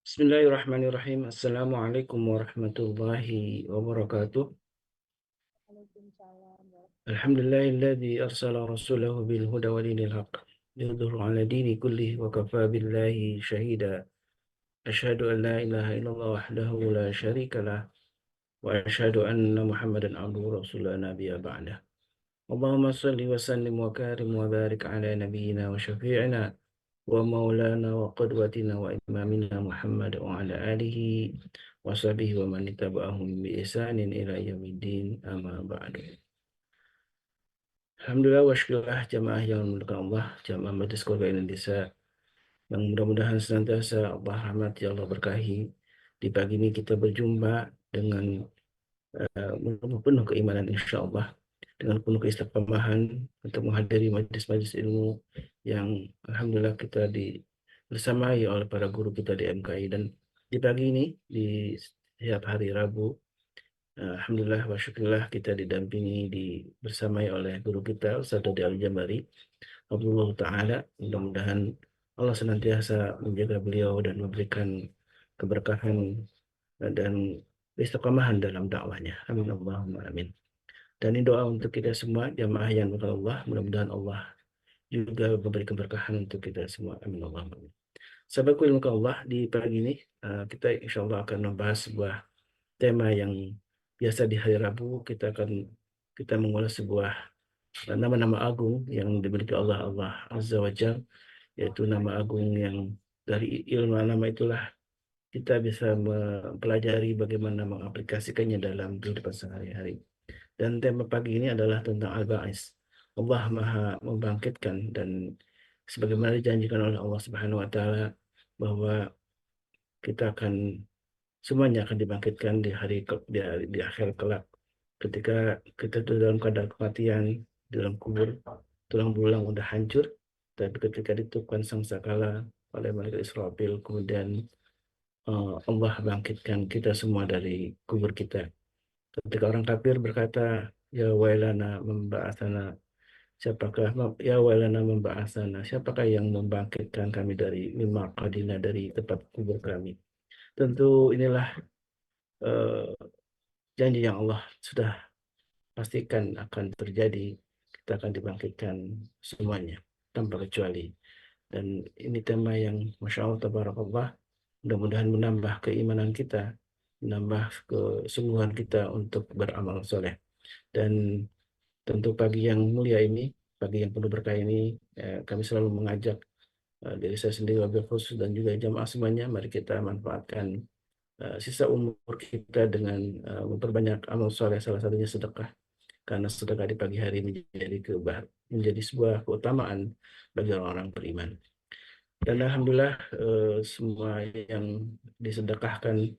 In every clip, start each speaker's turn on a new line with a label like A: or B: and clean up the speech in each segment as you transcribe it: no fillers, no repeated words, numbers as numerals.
A: Bismillahirrahmanirrahim. Assalamualaikum warahmatullahi wabarakatuh.
B: Waalaikumsalam.
A: Alhamdulillahilladzi arsala rasulahu bil huda wa dinil haqq liyudhhirahu 'ala dini kullih wa kafa billahi shahida. Asyhadu an la ilaha illallah wahdahu la syarika lah wa asyhadu anna Muhammadan abduhu wa rasuluhu la nabiyya ba'dah. Allahumma shalli wa sallim wa karim wa barik ala nabiyyina wa syafi'ina wa maulana wa qudwatina wa imamina Muhammad wa ala alihi wa sahbihi wa man ittaba'ahum bi ihsanin ila yaumiddin amma ba'du. Alhamdulillah wa syukurlah jamaah yang dimuliakan Allah, jamaah Majelis Keluarga Indonesia yang mudah-mudahan senantiasa Allah rahmati, Allah berkahi. Di pagi ini kita berjumpa dengan penuh keimanan insya Allah, dengan penuh keistiqomahan untuk menghadiri majelis-majelis ilmu yang alhamdulillah kita bersamai oleh para guru kita di MKI. Dan di pagi ini, di setiap hari Rabu, alhamdulillah wa syukurillah kita didampingi, bersamai oleh guru kita Ustaz Dodi Al-Jambari Abdullah Ta'ala. Mudah-mudahan Allah senantiasa menjaga beliau dan memberikan keberkahan dan istiqomahan dalam dakwahnya. Amin Allahumma amin. Dan ini doa untuk kita semua jamaah yang berkah Allah, mudah-mudahan Allah juga memberi keberkahan untuk kita semua. Amin Allahumma amin. Sahabatku ilmu Allah, di pagi ini kita insya Allah akan membahas sebuah tema yang biasa di hari Rabu kita mengulas sebuah nama-nama agung yang dimiliki Allah Azza wa Jalla, yaitu nama agung yang dari ilmu nama itulah kita bisa mempelajari bagaimana mengaplikasikannya dalam kehidupan sehari-hari. Dan tema pagi ini adalah tentang Al-Ba'is. Allah Maha membangkitkan, dan sebagaimana dijanjikan oleh Allah Subhanahu wa taala bahwa kita semuanya akan dibangkitkan di akhir kelak. Ketika kita dalam keadaan kematian, di dalam kubur, tulang belulang udah hancur, tapi ketika ditiupkan sangkakala oleh malaikat Israfil, kemudian Allah bangkitkan kita semua dari kubur kita. Ketika orang kafir berkata, ya wailana memba'atsana, ya wailana memba'atsana, siapakah yang membangkitkan kami dari mimma qadina, dari tempat kubur kami. Tentu inilah eh, janji yang Allah sudah pastikan akan terjadi. Kita akan dibangkitkan semuanya tanpa kecuali. Dan ini tema yang Masya Allah tabarakallah, mudah-mudahan menambah keimanan kita, menambah kesungguhan kita untuk beramal soleh. Dan tentu pagi yang mulia ini, pagi yang penuh berkah ini, kami selalu mengajak diri saya sendiri wabil khusus dan juga jamaah semuanya, mari kita manfaatkan sisa umur kita dengan memperbanyak amal soleh, salah satunya sedekah. Karena sedekah di pagi hari menjadi sebuah keutamaan bagi orang-orang beriman. Dan alhamdulillah semua yang disedekahkan,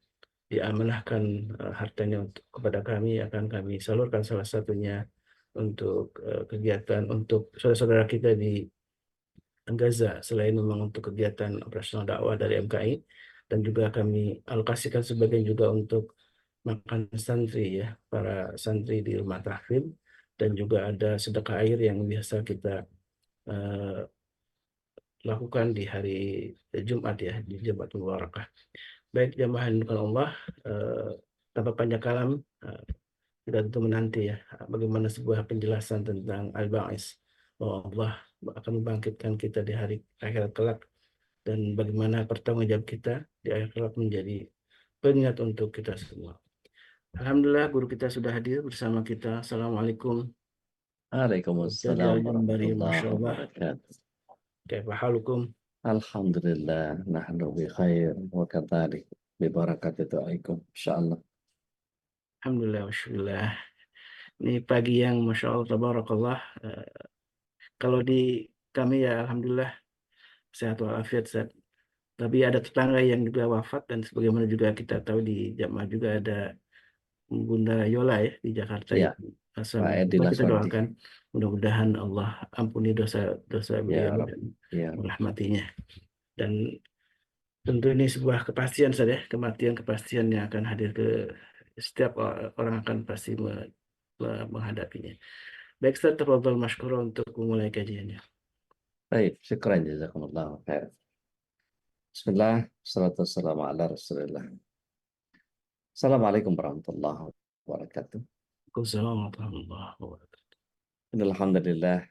A: diamanahkan hartanya kepada kami, akan kami salurkan salah satunya untuk kegiatan untuk saudara-saudara kita di Gaza, selain memang untuk kegiatan operasional dakwah dari MKI, dan juga kami alokasikan sebagian juga untuk makan santri, ya, para santri di rumah tahfidz, dan juga ada sedekah air yang biasa kita eh, lakukan di hari Jumat, ya, di Jumat Mubarakah. Baik jamaah yang dimuliakan Allah, eh, tanpa panjang kalam, eh, kita tentu menanti, ya, bagaimana sebuah penjelasan tentang Al-Ba'is, bahwa Allah akan membangkitkan kita di hari akhirat kelak, dan bagaimana pertanggungjawab kita di akhirat kelak menjadi pengingat untuk kita semua. Alhamdulillah guru kita sudah hadir bersama kita. Assalamualaikum. Ustaz
C: Waalaikumsalam
A: Al-Jambari,
C: warahmatullahi
A: Masya Allah.
C: wabarakatuh.
A: Kaifa halukum?
C: Alhamdulillah, nahnu bi khair wa kadzalik bi barakati doaikum insyaallah.
A: Alhamdulillah, Alhamdulillah. Ini pagi yang Masya Allah, Tabarakallah. Kalau di kami ya Alhamdulillah sehat walafiat, Ustaz. Tapi ada tetangga yang juga wafat, dan sebagaimana juga kita tahu di jamaah juga ada Bunda Yola, ya, di Jakarta
C: Ya,
A: itu.
C: Pak Edi
A: Coba kita
C: Laswandi.
A: doakan mudah-mudahan Allah ampuni dosa-dosa
C: Ya
A: beliau
C: Rabb.
A: dan
C: Ya.
A: merahmatinya. Dan tentu ini sebuah kepastian saja, kematian kepastian yang akan hadir ke setiap orang, akan pasti menghadapinya. Baik, Ustaz, tafadhol masykurah untuk memulai kajiannya.
C: Baik, syukran jazakumullah khair. Bismillah, salatu wassalamu ala Rasulillah. Assalamualaikum warahmatullahi wabarakatuh.
A: Waalaikumsalam warahmatullahi wabarakatuh.
C: Alhamdulillah,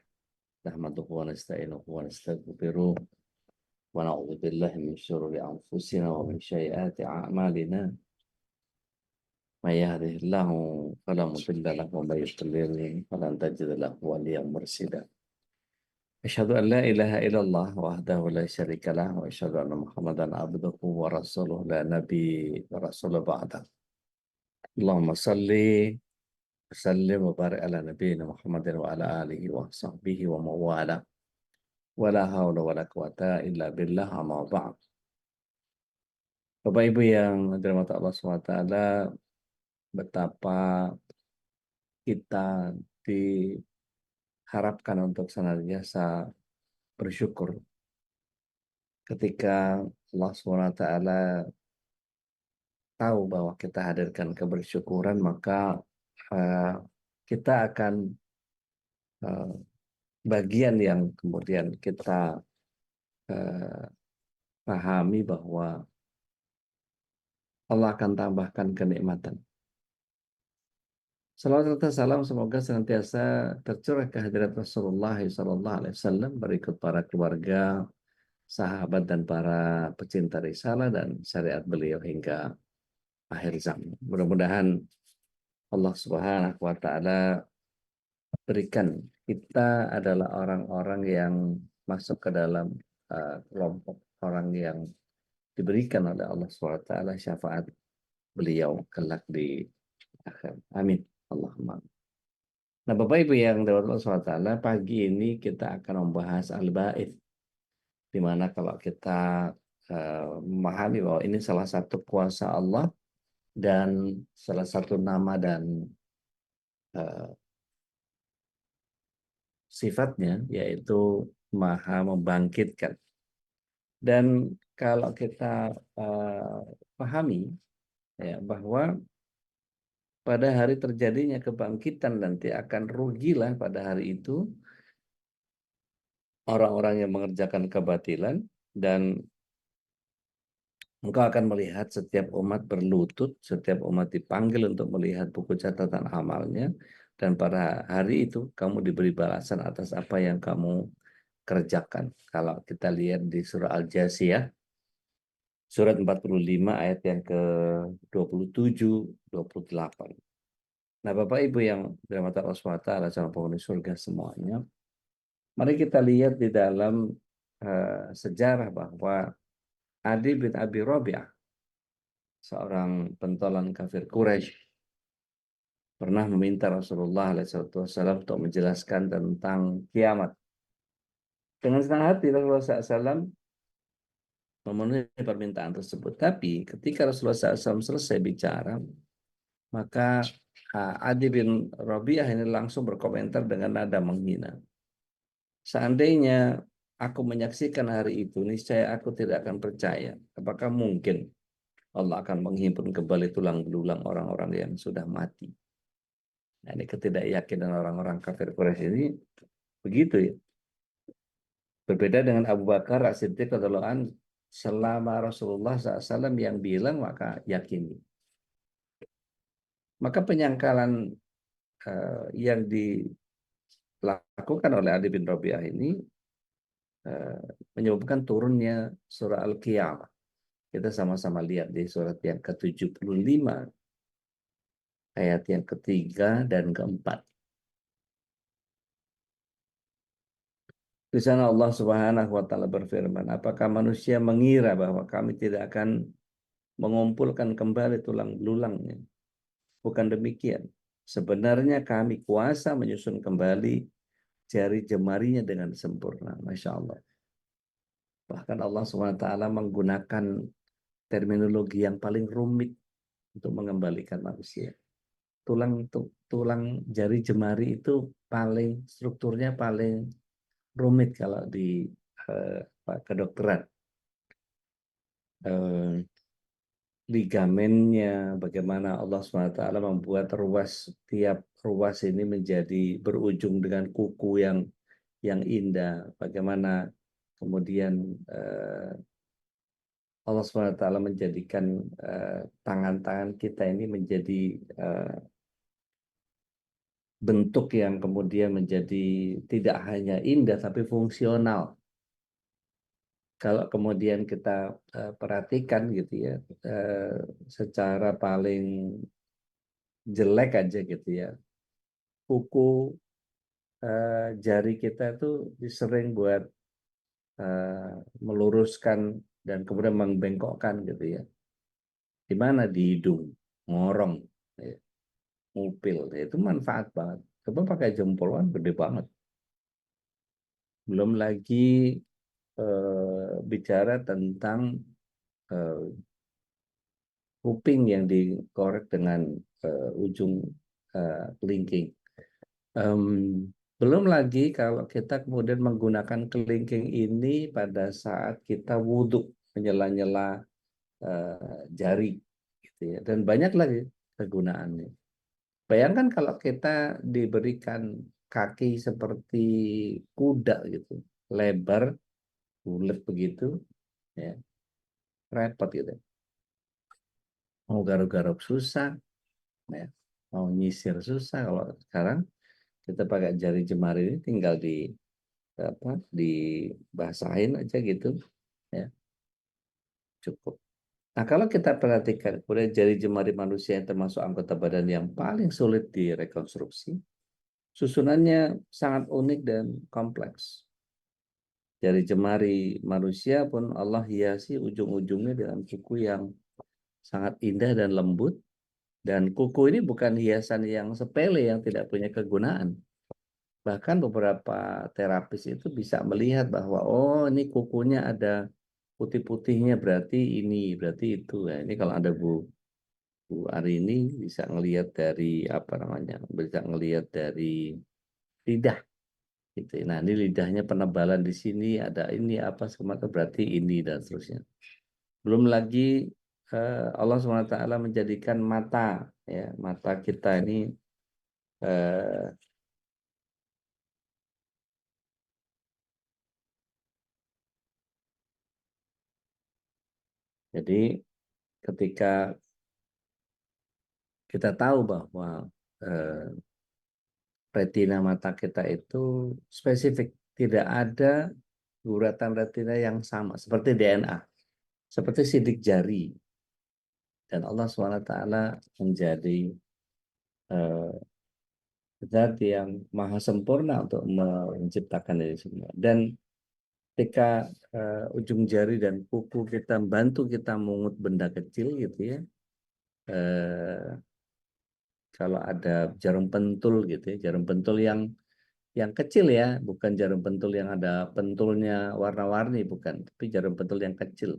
C: nahmaduhu wa nasta'inuhu wa nastaghfiruh wa na'udzu billahi min syururi anfusina wa min sayyiati a'malina. May yahdihillahu fala mudilla lahu wa may yudlil falan tajida lahu waliyyan mursyida. Asyhadu an la ilaha illallah wahdahu la syarika lah wa asyhadu anna Muhammadan abduhu wa rasuluh la nabi wa rasul ba'da. Allahumma salli sallim wa barik ala nabiyina Muhammadin wa ala alihi wa sahbihi wa mawala wa la hawla wa la quwata illa billah amma ba'd. Bapak Ibu yang dirahmati Allah SWT, betapa kita diharapkan untuk senantiasa bersyukur ketika Allah SWT tahu bahwa kita hadirkan kebersyukuran, maka uh, kita akan uh, bagian yang kemudian kita uh, pahami bahwa Allah akan tambahkan kenikmatan. Salawat serta salam semoga senantiasa tercurah ke hadirat Rasulullah SAW, berikut para keluarga, sahabat, dan para pecinta risalah dan syariat beliau hingga akhir zaman. Mudah-mudahan Allah Subhanahu wa Ta'ala berikan kita adalah orang-orang yang masuk ke dalam kelompok orang yang diberikan oleh Allah SWT syafaat beliau kelak di akhir. Amin. Allahumma. Nah, Bapak Ibu yang dirahmati Allah SWT, pagi ini kita akan membahas al-ba'its, di mana kalau kita memahami bahwa ini salah satu kuasa Allah dan salah satu nama dan sifatnya, yaitu Maha membangkitkan. Dan kalau kita pahami ya, bahwa pada hari terjadinya kebangkitan nanti akan rugilah pada hari itu orang-orang yang mengerjakan kebatilan, dan engkau akan melihat setiap umat berlutut, setiap umat dipanggil untuk melihat buku catatan amalnya, dan pada hari itu kamu diberi balasan atas apa yang kamu kerjakan. Kalau kita lihat di surah Al-Jasiyah, surat 45 ayat yang ke-27, 28. Nah, Bapak Ibu yang dirahmati Allah SWT, calon penghuni surga semuanya, mari kita lihat di dalam sejarah bahwa Adi bin Abi Rabi'ah, seorang pentolan kafir Quraisy, pernah meminta Rasulullah SAW untuk menjelaskan tentang kiamat. Dengan senang hati Rasulullah SAW memenuhi permintaan tersebut. Tapi ketika Rasulullah SAW selesai bicara, maka Adi bin Rabi'ah ini langsung berkomentar dengan nada menghina. Seandainya aku menyaksikan hari itu, niscaya aku tidak akan percaya. Apakah mungkin Allah akan menghimpun kembali tulang belulang orang-orang yang sudah mati? Nah, ini ketidakyakinan orang-orang kafir Quraisy ini begitu ya. Berbeda dengan Abu Bakar As-Siddiq radhiyallahu anhu, selama Rasulullah SAW yang bilang maka yakini. Maka penyangkalan yang dilakukan oleh Adi bin Rabi'ah ini menyebabkan turunnya surah Al-Qiyamah. Kita sama-sama lihat di surat yang ke-75, ayat yang ketiga dan keempat. Di sana Allah Subhanahu wa Ta'ala berfirman, apakah manusia mengira bahwa kami tidak akan mengumpulkan kembali tulang belulangnya? Bukan demikian. Sebenarnya kami kuasa menyusun kembali jari jemarinya dengan sempurna. Masya Allah. Bahkan Allah SWT menggunakan terminologi yang paling rumit untuk mengembalikan manusia. Tulang jari jemari itu strukturnya paling rumit kalau di kedokteran. Ligamennya, bagaimana Allah SWT membuat tiap ruas ini menjadi berujung dengan kuku yang indah, bagaimana kemudian Allah SWT menjadikan tangan-tangan kita ini menjadi bentuk yang kemudian menjadi tidak hanya indah tapi fungsional. Kalau kemudian kita perhatikan gitu ya, secara paling jelek aja gitu ya, kuku jari kita itu sering buat meluruskan dan kemudian membengkokkan gitu ya. Di mana? Di hidung, ngorong, ya, ngupil, ya, itu manfaat banget. Coba pakai jempol kan gede banget. Belum lagi bicara tentang eh, kuping yang dikorek dengan ujung kelingking. Em, belum lagi kalau kita kemudian menggunakan kelingking ini pada saat kita wudhu, menyela-nyela jari, gitu ya. Dan banyak lagi kegunaannya. Bayangkan kalau kita diberikan kaki seperti kuda gitu, lebar, bulat begitu, ya, repot gitu. Mau garuk-garuk susah, ya. Mau nyisir susah. Kalau sekarang kita pakai jari jemari ini tinggal dibasahin aja gitu, ya, cukup. Nah, kalau kita perhatikan, kemudian jari jemari manusia yang termasuk anggota badan yang paling sulit direkonstruksi, susunannya sangat unik dan kompleks. Jari jemari manusia pun Allah hiasi ujung-ujungnya dengan kuku yang sangat indah dan lembut. Dan kuku ini bukan hiasan yang sepele yang tidak punya kegunaan. Bahkan beberapa terapis itu bisa melihat bahwa, oh ini kukunya ada putih-putihnya, berarti ini, berarti itu. Ya, ini kalau ada Bu Arini bisa ngelihat dari apa namanya, bisa ngelihat dari lidah gitu. Nah, ini lidahnya penebalan di sini ada ini apa semata berarti ini dan seterusnya. Belum lagi Allah SWT menjadikan mata, ya, mata kita ini eh, jadi ketika kita tahu bahwa eh, retina mata kita itu spesifik, tidak ada guratan retina yang sama seperti DNA, seperti sidik jari. Dan Allah SWT menjadi zat yang maha sempurna untuk menciptakan ini semua. Dan ketika ujung jari dan kuku kita bantu kita mengut benda kecil gitu ya, eh, kalau ada jarum pentul gitu ya, jarum pentul yang kecil ya, bukan jarum pentul yang ada pentulnya warna-warni, bukan, tapi jarum pentul yang kecil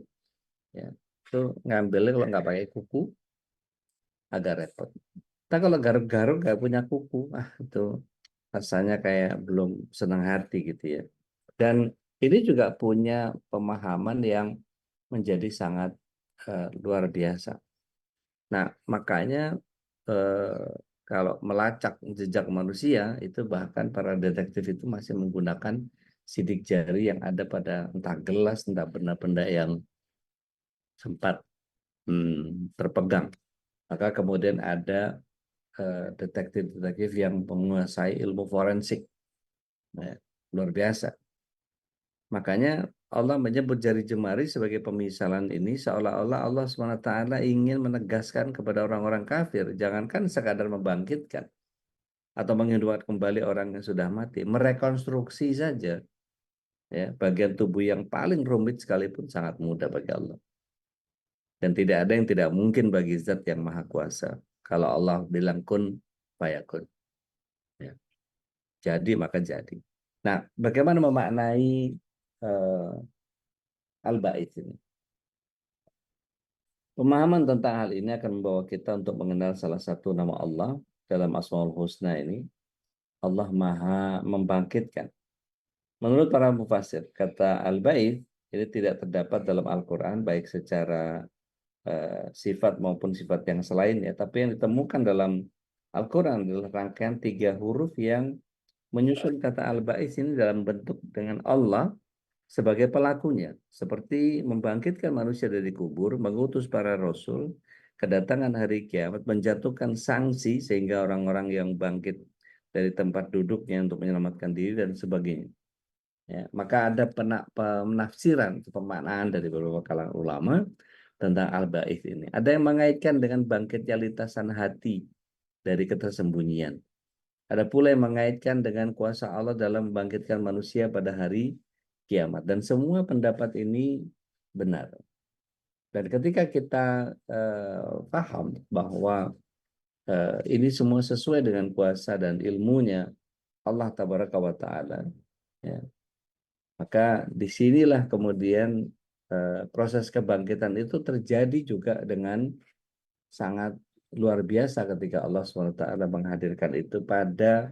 C: ya. Itu ngambilnya kalau nggak pakai kuku agak repot. Kita kalau garuk-garuk nggak punya kuku, itu rasanya kayak belum senang hati gitu ya. Dan ini juga punya pemahaman yang menjadi sangat luar biasa. Nah, makanya eh, kalau melacak jejak manusia itu bahkan para detektif itu masih menggunakan sidik jari yang ada pada entah gelas, entah benda-benda yang sempat terpegang. Maka kemudian ada detektif-detektif yang menguasai ilmu forensik. Nah, luar biasa. Makanya Allah menyebut jari jemari sebagai pemisalan ini seolah-olah Allah SWT ingin menegaskan kepada orang-orang kafir, jangankan sekadar membangkitkan atau menghidupkan kembali orang yang sudah mati, merekonstruksi saja ya bagian tubuh yang paling rumit sekalipun sangat mudah bagi Allah. Dan tidak ada yang tidak mungkin bagi zat yang maha kuasa. Kalau Allah bilang kun, fayakun. Ya. Jadi maka jadi. Nah, bagaimana memaknai uh, al-ba'its ini? Pemahaman tentang hal ini akan membawa kita untuk mengenal salah satu nama Allah dalam Asmaul Husna ini. Allah Maha Membangkitkan. Menurut para mufassir, kata al-bait ini tidak terdapat dalam Al-Quran baik secara sifat maupun sifat yang selainnya. Tapi yang ditemukan dalam Al-Quran adalah rangkaian 3 huruf yang menyusun kata al-bait ini dalam bentuk dengan Allah sebagai pelakunya, seperti membangkitkan manusia dari kubur, mengutus para rasul, kedatangan hari kiamat, menjatuhkan sanksi sehingga orang-orang yang bangkit dari tempat duduknya untuk menyelamatkan diri dan sebagainya. Ya, maka ada penafsiran, pemaknaan dari beberapa kalangan ulama tentang al-ba'its ini. Ada yang mengaitkan dengan bangkitnya lintasan hati dari ketersembunyian. Ada pula yang mengaitkan dengan kuasa Allah dalam membangkitkan manusia pada hari kiamat. Dan semua pendapat ini benar. Dan ketika kita paham bahwa ini semua sesuai dengan kuasa dan ilmunya Allah Tabaraka wa Ta'ala, ya, maka disinilah kemudian proses kebangkitan itu terjadi juga dengan sangat luar biasa ketika Allah SWT menghadirkan itu pada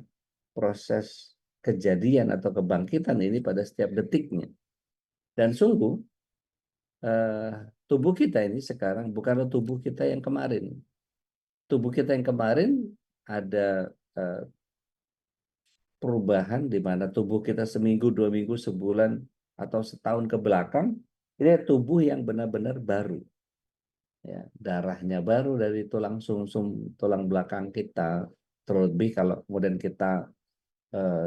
C: proses kejadian atau kebangkitan ini pada setiap detiknya. Dan sungguh eh, tubuh kita ini sekarang bukanlah tubuh kita yang kemarin. Tubuh kita yang kemarin ada perubahan di mana tubuh kita seminggu, 2 minggu, sebulan, atau setahun ke belakang, ini tubuh yang benar-benar baru. Ya, darahnya baru dari tulang sumsum, tulang belakang kita, terlebih kalau kemudian kita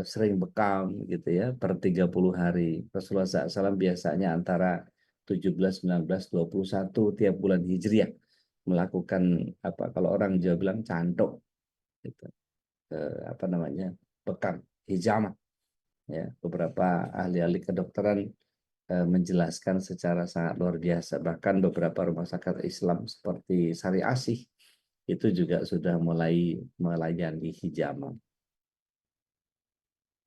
C: sering bekam gitu ya per 30 hari. Rasulullah SAW biasanya antara 17, 19, 21 tiap bulan Hijriah melakukan apa kalau orang Jawa bilang cantok gitu. Apa namanya? Bekam, hijamah ya. Beberapa ahli-ahli kedokteran menjelaskan secara sangat luar biasa. Bahkan beberapa rumah sakit Islam seperti Sari Asih itu juga sudah mulai melayani hijamah.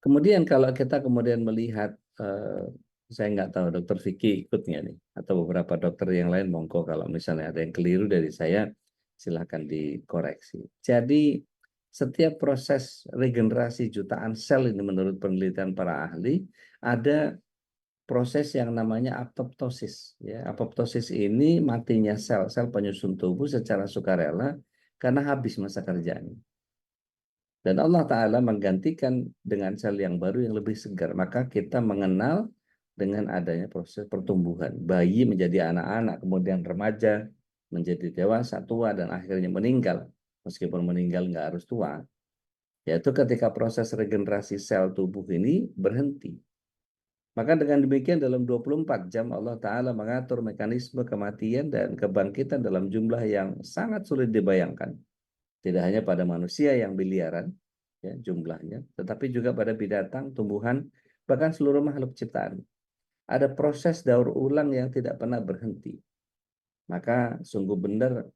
C: Kemudian kalau kita kemudian melihat, saya nggak tahu dokter Vicky ikutnya nih, atau beberapa dokter yang lain, monggo kalau misalnya ada yang keliru dari saya, silahkan dikoreksi. Jadi setiap proses regenerasi jutaan sel ini menurut penelitian para ahli, ada proses yang namanya apoptosis. Ya, apoptosis ini matinya sel-sel penyusun tubuh secara sukarela karena habis masa kerjanya. Dan Allah Ta'ala menggantikan dengan sel yang baru yang lebih segar. Maka kita mengenal dengan adanya proses pertumbuhan. Bayi menjadi anak-anak, kemudian remaja, menjadi dewasa, tua, dan akhirnya meninggal. Meskipun meninggal nggak harus tua. Yaitu ketika proses regenerasi sel tubuh ini berhenti. Maka dengan demikian dalam 24 jam Allah Ta'ala mengatur mekanisme kematian dan kebangkitan dalam jumlah yang sangat sulit dibayangkan. Tidak hanya pada manusia yang biliaran ya jumlahnya, tetapi juga pada binatang, tumbuhan, bahkan seluruh makhluk ciptaan. Ada proses daur ulang yang tidak pernah berhenti. Maka sungguh benar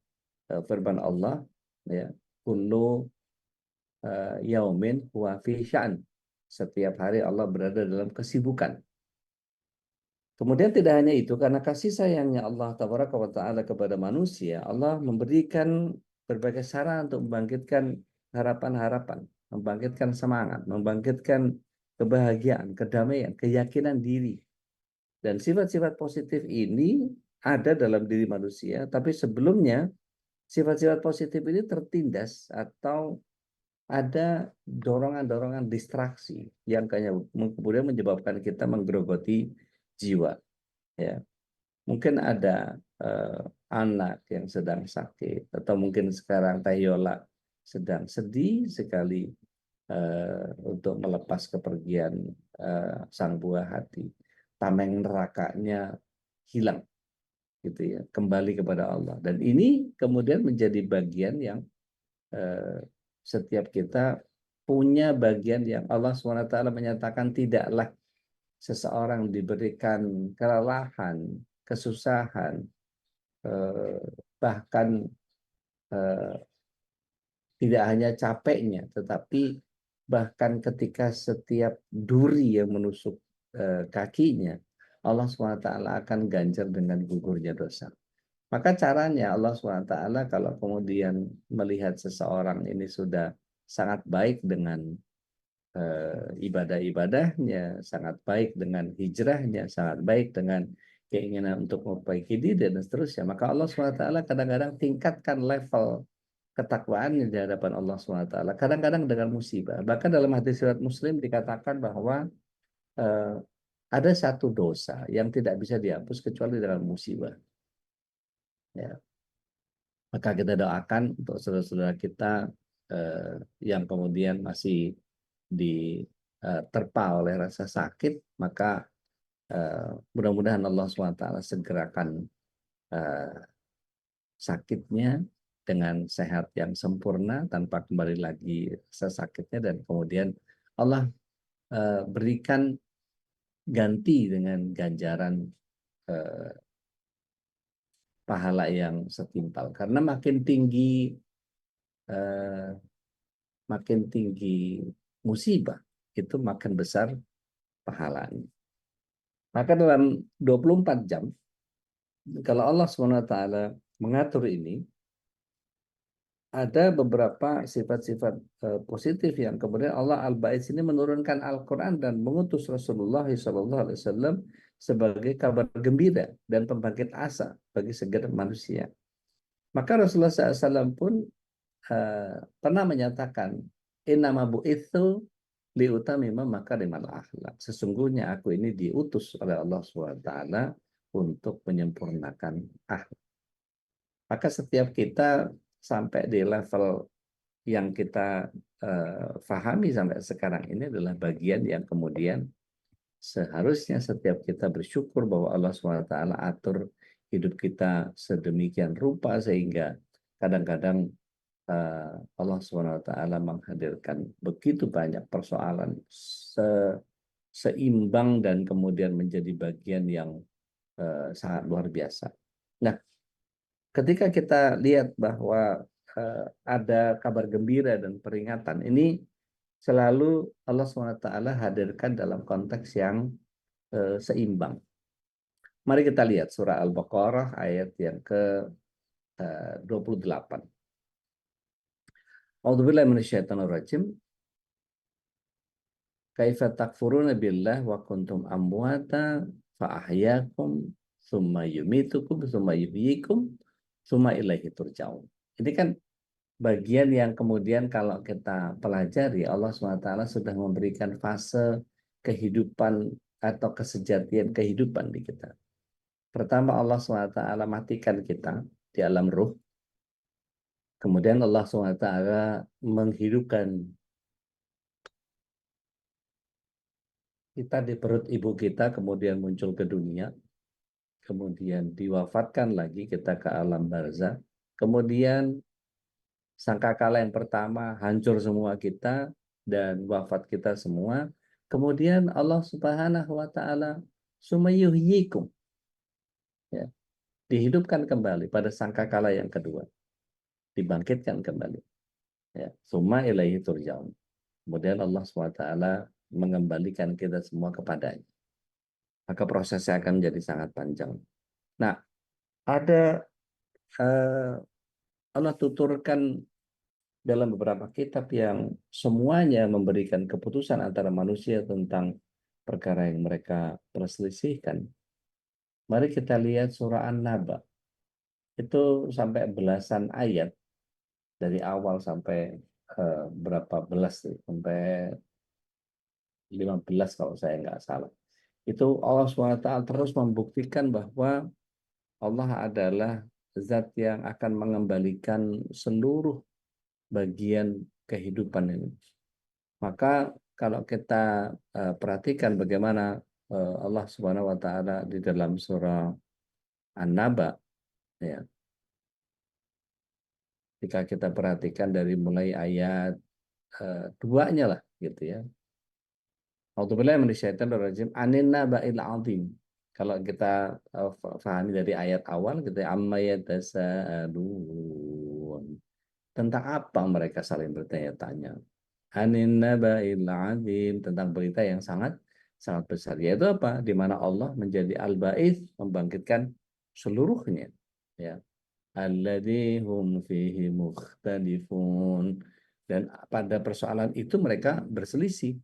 C: firman Allah ya, kullu yaumin huwa fi sya'an. Setiap hari Allah berada dalam kesibukan. Kemudian tidak hanya itu, karena kasih sayangnya Allah Tabaraka wa Ta'ala kepada manusia, Allah memberikan berbagai cara untuk membangkitkan harapan-harapan, membangkitkan semangat, membangkitkan kebahagiaan, kedamaian, keyakinan diri. Dan sifat-sifat positif ini ada dalam diri manusia, tapi sebelumnya sifat-sifat positif ini tertindas atau ada dorongan-dorongan distraksi yang kemudian menyebabkan kita menggerogoti jiwa. Ya, mungkin ada anak yang sedang sakit, atau mungkin sekarang Teh Yola sedang sedih sekali untuk melepas kepergian sang buah hati. Tameng nerakanya hilang, gitu ya, kembali kepada Allah. Dan ini kemudian menjadi bagian yang eh, setiap kita punya bagian yang Allah SWT menyatakan tidaklah seseorang diberikan kelelahan, kesusahan, bahkan tidak hanya capeknya, tetapi bahkan ketika setiap duri yang menusuk kakinya, Allah SWT akan ganjar dengan gugurnya dosa. Maka caranya Allah SWT kalau kemudian melihat seseorang ini sudah sangat baik dengan ibadah-ibadahnya, sangat baik dengan hijrahnya, sangat baik dengan keinginan untuk memperbaiki diri dan seterusnya. Maka Allah SWT kadang-kadang tingkatkan level ketakwaannya di hadapan Allah SWT. Kadang-kadang dengan musibah. Bahkan dalam hadis riwayat Muslim dikatakan bahwa ada satu dosa yang tidak bisa dihapus kecuali dengan musibah. Ya. Maka kita doakan untuk saudara-saudara kita yang kemudian masih diterpa oleh rasa sakit, maka mudah-mudahan Allah SWT segerakan eh, sakitnya dengan sehat yang sempurna tanpa kembali lagi rasa sakitnya, dan kemudian Allah berikan ganti dengan ganjaran eh, pahala yang setimpal. Karena eh, makin tinggi musibah, itu makin besar pahalanya. Maka dalam 24 jam, kalau Allah SWT mengatur ini, ada beberapa sifat-sifat positif yang kemudian Allah Al-Ba'is ini menurunkan Al-Quran dan mengutus Rasulullah SAW sebagai kabar gembira dan pembangkit asa bagi segala manusia. Maka Rasulullah SAW pun pernah menyatakan, innama bu'ithu liutamima makarimal akhlak. Sesungguhnya aku ini diutus oleh Allah SWT untuk menyempurnakan akhlak. Maka setiap kita sampai di level yang kita fahami sampai sekarang ini adalah bagian yang kemudian seharusnya setiap kita bersyukur bahwa Allah SWT atur hidup kita sedemikian rupa sehingga kadang-kadang Allah SWT menghadirkan begitu banyak persoalan seimbang dan kemudian menjadi bagian yang sangat luar biasa. Nah, ketika kita lihat bahwa ada kabar gembira dan peringatan, ini selalu Allah SWT hadirkan dalam konteks yang seimbang. Mari kita lihat surah Al-Baqarah ayat yang ke-28. A'udzubillahi minasyaitonirrajim. Kaifa takfuruna billah wa kuntum amwata fa ahyakum tsumma yumitukum tsumma yuhyikum tsumma ilaihi turja'un. Ini kan bagian yang kemudian kalau kita pelajari, Allah SWT sudah memberikan fase kehidupan atau kesejatian kehidupan di kita. Pertama, Allah SWT matikan kita di alam ruh. Kemudian Allah SWT menghidupkan kita di perut ibu kita, kemudian muncul ke dunia. Kemudian diwafatkan lagi kita ke alam barzah. Kemudian sangkakala yang pertama hancur semua kita dan wafat kita semua. Kemudian Allah Subhanahu wa taala sumayuhyikum, ya, dihidupkan kembali pada sangkakala yang kedua, dibangkitkan kembali. Ya, summa ilaihi turja'un. Kemudian Allah SWT mengembalikan kita semua kepadanya. Maka prosesnya akan menjadi sangat panjang. Nah, ada Allah tuturkan dalam beberapa kitab yang semuanya memberikan keputusan antara manusia tentang perkara yang mereka perselisihkan. Mari kita lihat surah An-Naba. Itu sampai belasan ayat dari awal sampai berapa belas, sampai 15 kalau saya nggak salah. Itu Allah SWT terus membuktikan bahwa Allah adalah zat yang akan mengembalikan seluruh bagian kehidupan ini. Maka kalau kita perhatikan bagaimana Allah Subhanahu wa taala di dalam surah An-Naba, ya. Jika kita perhatikan dari mulai ayat 2-nya lah gitu ya. A'udzubillahi minasyaitonirrajim. Anin naba'il azim. Kalau kita pahami dari ayat awal gitu ya, amma yatasaalun. Tentang apa mereka saling bertanya-tanya? Anin naba'il azim, tentang berita yang sangat sangat besar. Yaitu apa? Di mana Allah menjadi al-ba'its, membangkitkan seluruhnya. Ya. Alladzi hum fihi mukhtalifun. Dan pada persoalan itu mereka berselisih.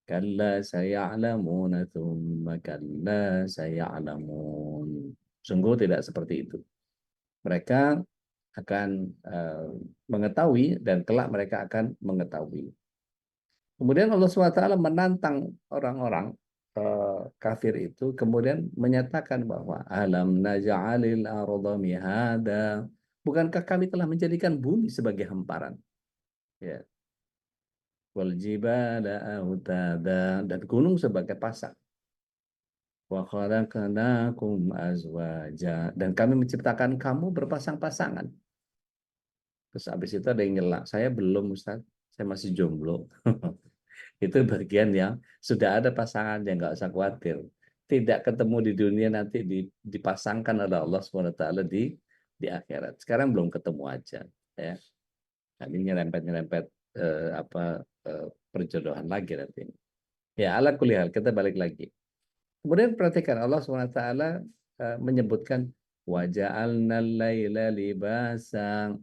C: Kalla saya'lamuna thumma kalla saya'lamun. Sungguh tidak seperti itu. Mereka akan mengetahui dan kelak mereka akan mengetahui. Kemudian Allah SWT menantang orang-orang kafir itu kemudian menyatakan bahwa alam naj'alil arda mihada, bukankah kami telah menjadikan bumi sebagai hamparan, ya, wal jibala autada, dan gunung sebagai pasak, wa khalaqnakum azwaja, dan kami menciptakan kamu berpasang-pasangan. Terus habis itu ada yang nyela, saya belum Ustaz, saya masih jomblo. Itu bagian yang sudah ada pasangan, yang nggak usah khawatir. Tidak ketemu di dunia, nanti dipasangkan oleh Allah SWT di akhirat. Sekarang belum ketemu aja, ya. Nah, ini nyerempet-nyerempet perjodohan lagi nanti. Ya, ala kulli hal, kita balik lagi. Kemudian perhatikan Allah SWT menyebutkan waja'alnal laila libasa,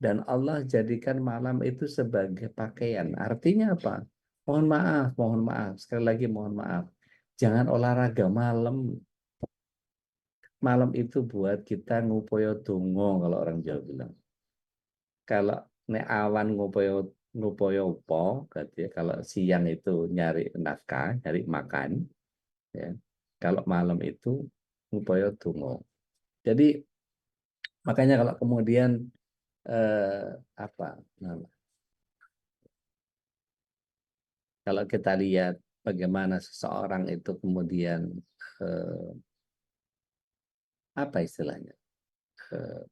C: dan Allah jadikan malam itu sebagai pakaian. Artinya apa? Mohon maaf, sekali lagi mohon maaf. Jangan olahraga malam. Malam itu buat kita ngupoyo tungo, kalau orang Jawa bilang. Kalau nek awan ngupoyo ngupoyo po, ya, kalau siang itu nyari nafkah, nyari makan, ya. Kalau malam itu ngupoyo tungo. Jadi makanya kalau kemudian apa? Kalau kita lihat bagaimana seseorang itu kemudian eh, apa istilahnya,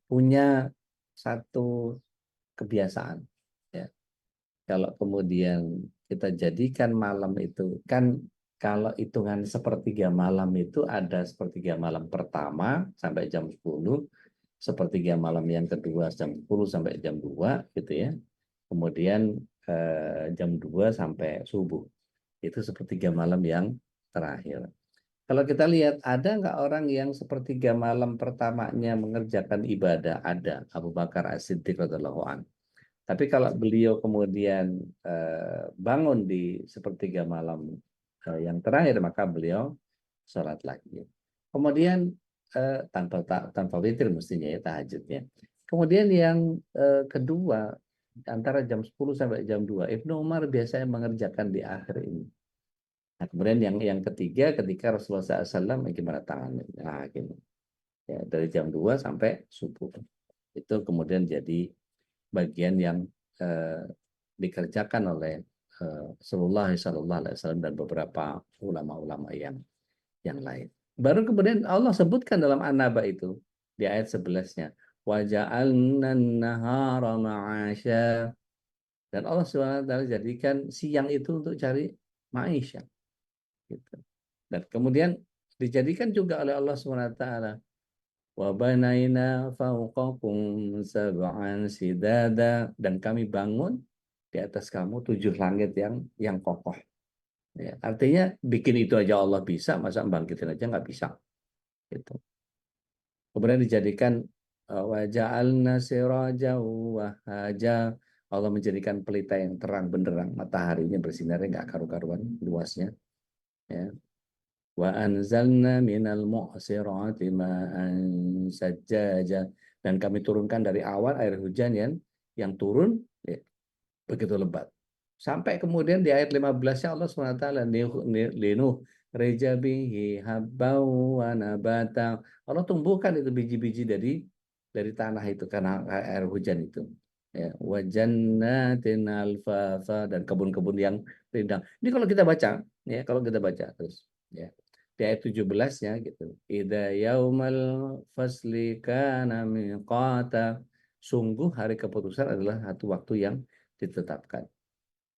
C: punya satu kebiasaan, ya. Kalau kemudian kita jadikan malam itu kan, kalau hitungan sepertiga malam itu ada sepertiga malam pertama sampai jam 10, sepertiga malam yang kedua jam 10 sampai jam 2 gitu ya. Kemudian jam 2 sampai subuh. Itu sepertiga malam yang terakhir. Kalau kita lihat, ada nggak orang yang sepertiga malam pertamanya mengerjakan ibadah? Ada, Abu Bakar As-Siddiq radhiyallahu anhu. Tapi kalau beliau kemudian bangun di sepertiga malam yang terakhir, maka beliau sholat lagi. Kemudian tanpa witir mestinya ya, tahajudnya. Kemudian yang kedua, antara jam 10 sampai jam 2, Ibnu Umar biasanya mengerjakan di akhir ini. Nah, kemudian yang ketiga, ketika Rasulullah SAW gimana tangannya, nah, gini. Ya, dari jam 2 sampai subuh. Itu kemudian jadi bagian yang eh, dikerjakan oleh Rasulullah SAW dan beberapa ulama-ulama yang lain. Baru kemudian Allah sebutkan dalam An-Naba itu di ayat 11-nya, waja'alna nahara ma'asya, dan Allah SWT jadikan siang itu untuk cari maisha, gitu. Dan kemudian dijadikan juga oleh Allah SWT, wa banaina fawqakum sab'an sidada, dan kami bangun di atas kamu 7 langit yang kokoh. Ya, artinya bikin itu aja Allah bisa, masa bangkitin aja nggak bisa. Gitu. Kemudian dijadikan wa ja'alna siraja wahaja, Allah menjadikan pelita yang terang benderang, mataharinya bersinarnya nggak karu-karuan luasnya. Ya. Wa anzalna minal mu'sirati ma'an sajjaja, dan kami turunkan dari awal air hujan yang turun ya, begitu lebat. Sampai kemudian di ayat 15-nya Allah SWT, linuh rejabihi habbau wa nabata, Allah tumbuhkan itu biji-biji dari tanah itu karena air hujan itu. Ya, wa jannatin alfafa, dan kebun-kebun yang rindang. Ini kalau kita baca, ya, kalau kita baca terus, ya. Di ayat 17-nya gitu. Idza yaumal fasli kana miqata, sungguh hari keputusan adalah satu waktu yang ditetapkan.